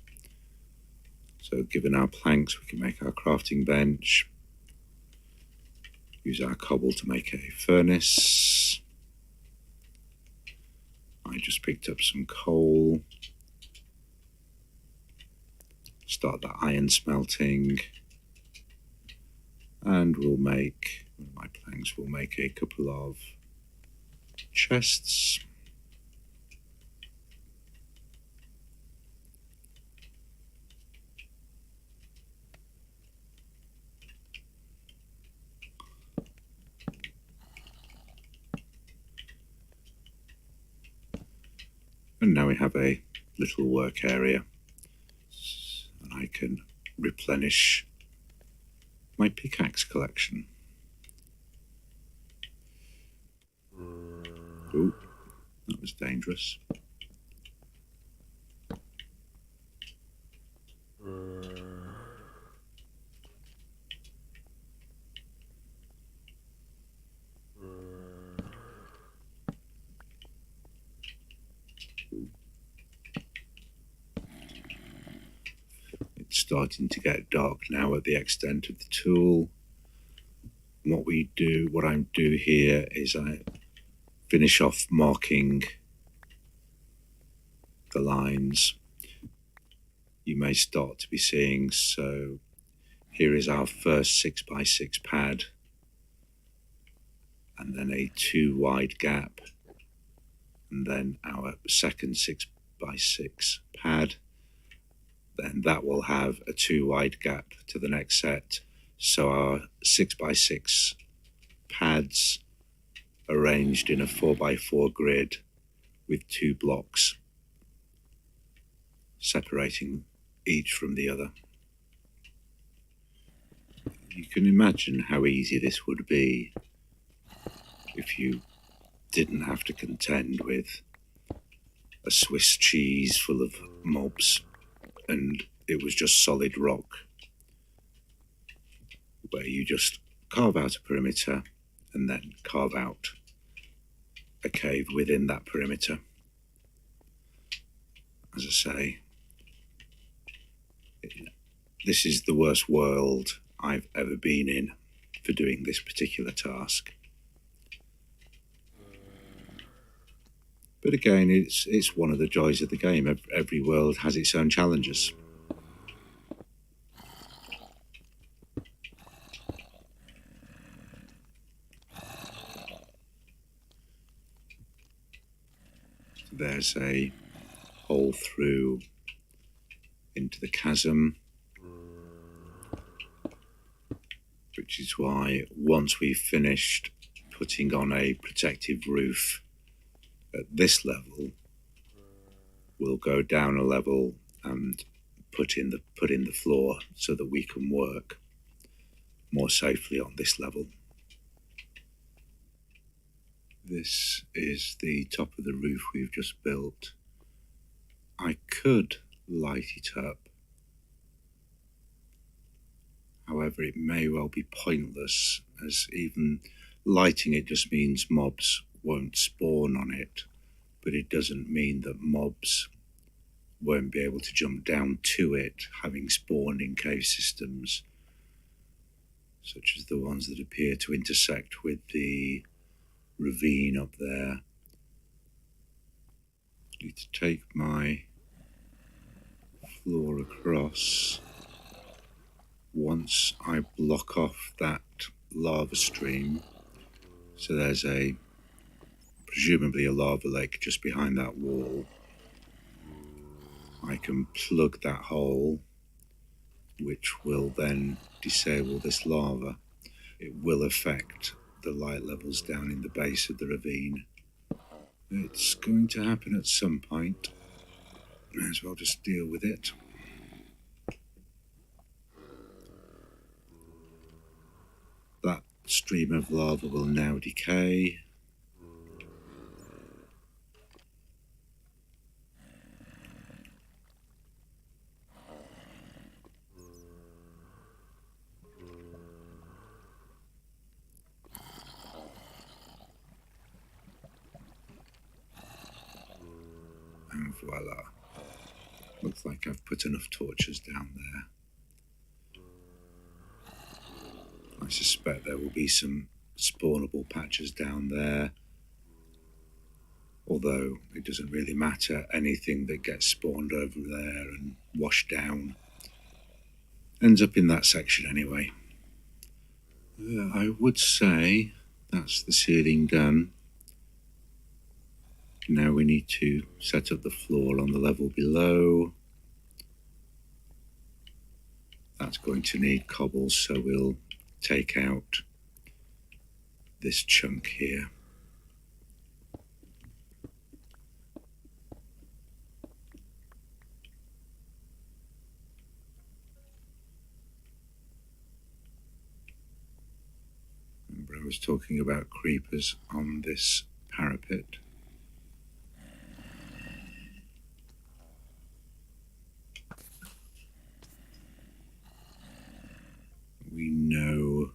So given our planks, we can make our crafting bench, use our cobble to make a furnace. I just picked up some coal, start the iron smelting, and we'll make, with my planks, we'll make a couple of chests. And now we have a little work area, and I can replenish my pickaxe collection. Ooh, that was dangerous. It's starting to get dark now at the extent of the tool. What I do here is I finish off marking the lines you may start to be seeing. So here is our first 6x6 pad, and then a 2 wide gap, and then our second 6x6 pad. Then that will have a 2 wide gap to the next set. So our 6x6 pads arranged in a 4x4 grid with 2 blocks separating each from the other. You can imagine how easy this would be if you didn't have to contend with a Swiss cheese full of mobs and it was just solid rock, where you just carve out a perimeter and then carve out a cave within that perimeter. As I say, this is the worst world I've ever been in for doing this particular task. But again, it's one of the joys of the game. Every world has its own challenges. There's a hole through into the chasm, which is why once we've finished putting on a protective roof at this level, we'll go down a level and put in the floor so that we can work more safely on this level. This is the top of the roof we've just built. I could light it up. However, it may well be pointless, as even lighting it just means mobs won't spawn on it, but it doesn't mean that mobs won't be able to jump down to it, having spawned in cave systems, such as the ones that appear to intersect with the ravine up there. I need to take my floor across. Once I block off that lava stream, so there's presumably a lava lake just behind that wall, I can plug that hole, which will then disable this lava. It will affect the light levels down in the base of the ravine. It's going to happen at some point. May as well just deal with it. That stream of lava will now decay. And voila. Looks like I've put enough torches down there. I suspect there will be some spawnable patches down there, although it doesn't really matter. Anything that gets spawned over there and washed down ends up in that section anyway. I would say that's the ceiling done. Now we need to set up the floor on the level below. That's going to need cobbles, so we'll take out this chunk here. I was talking about creepers on this parapet. We know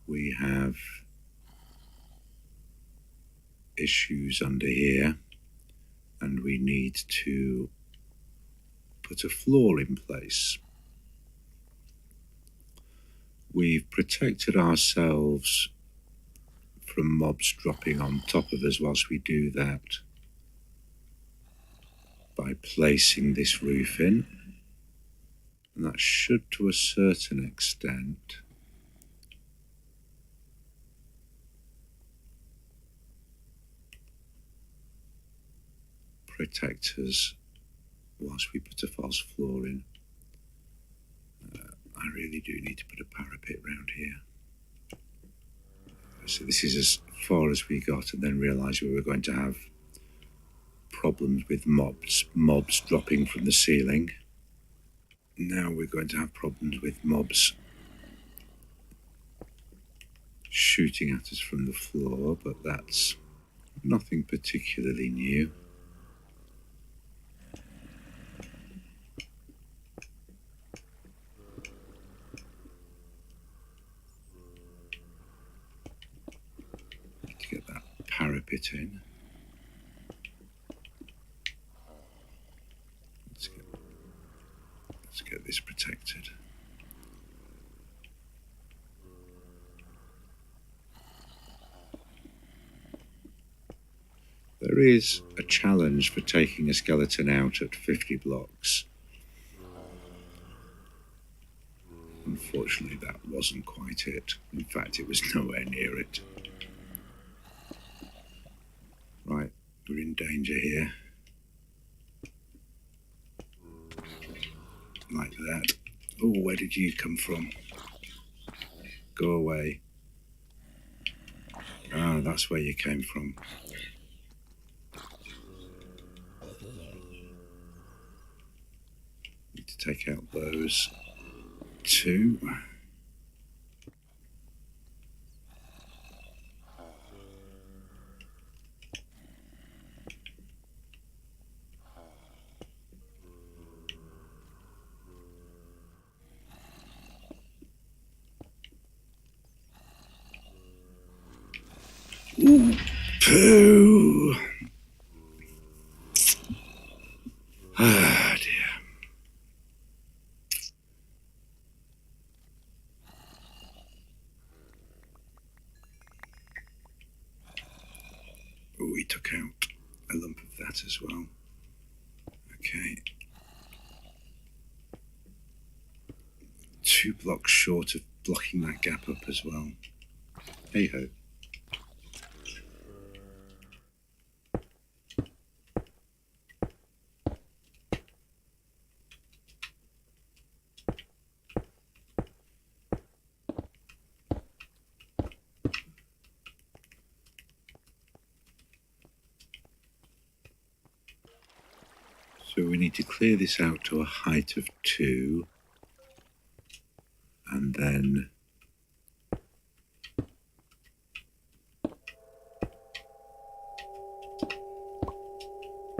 we have issues under here, and we need to put a floor in place. We've protected ourselves from mobs dropping on top of us whilst we do that by placing this roof in, and that should, to a certain extent, protect us whilst we put a false floor in. I really do need to put a parapet round here. So this is as far as we got, and then realised we were going to have problems with mobs dropping from the ceiling. Now we're going to have problems with mobs shooting at us from the floor, but that's nothing particularly new. Need to get that parapet in. Let's get this protected. There is a challenge for taking a skeleton out at 50 blocks. Unfortunately, that wasn't quite it. In fact, it was nowhere near it. Right, we're in danger here. Like that. Oh, where did you come from? Go away. Ah, that's where you came from. Need to take out those two. Ooh, poo. Ah, dear. Oh, we took out a lump of that as well. Okay. 2 blocks short of blocking that gap up as well. Hey ho. So we need to clear this out to a height of 2, and then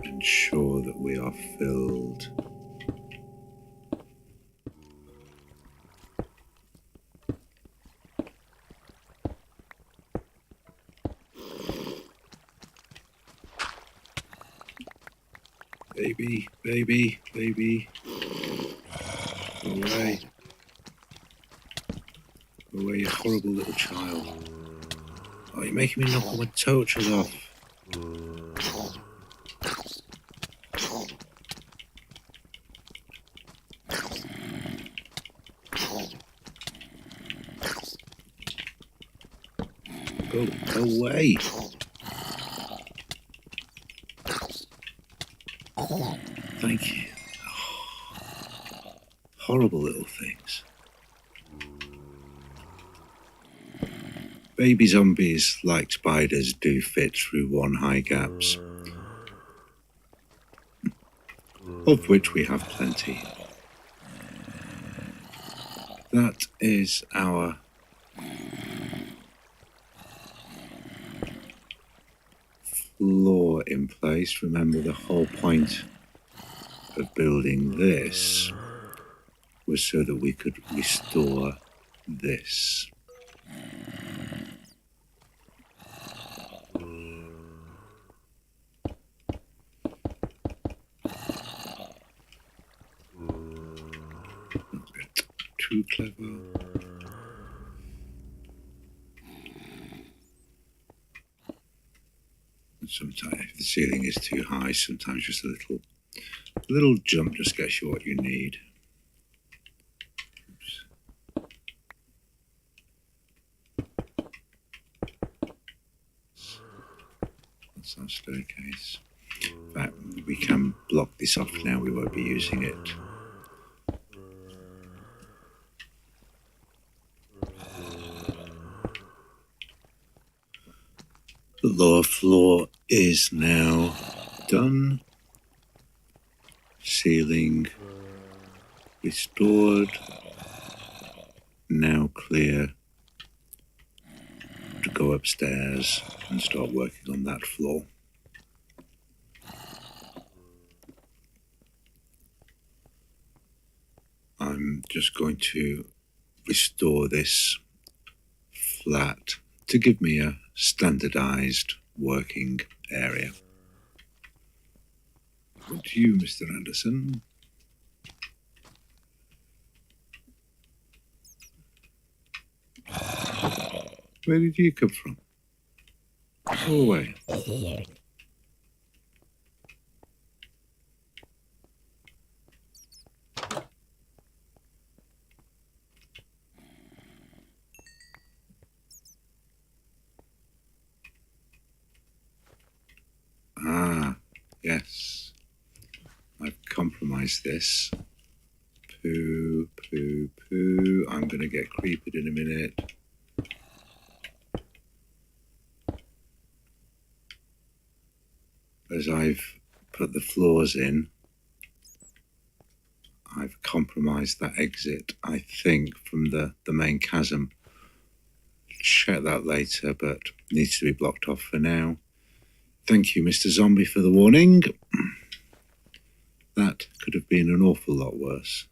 ensure that we are filled. Baby, baby, baby. Go away. Go away, you horrible little child. Oh, you're making me knock all my torches off. Go away. Thank you. Oh, horrible little things. Baby zombies, like spiders, do fit through 1-high gaps, of which we have plenty. That is our in place. Remember, the whole point of building this was so that we could restore this. Too clever. Sometimes if the ceiling is too high, sometimes just a little jump just gets you what you need. Oops. That's our staircase. In fact, we can block this off now, we won't be using it. The lower floor is now done. Ceiling restored. Now clear to go upstairs and start working on that floor. I'm just going to restore this flat to give me a standardized working area. What do you, Mr. Anderson? Where did you come from? Go away. Ah, yes. I've compromised this. Poo, poo, poo. I'm going to get creeped in a minute. As I've put the floors in, I've compromised that exit, I think, from the main chasm. Check that later, but needs to be blocked off for now. Thank you, Mr. Zombie, for the warning. That could have been an awful lot worse.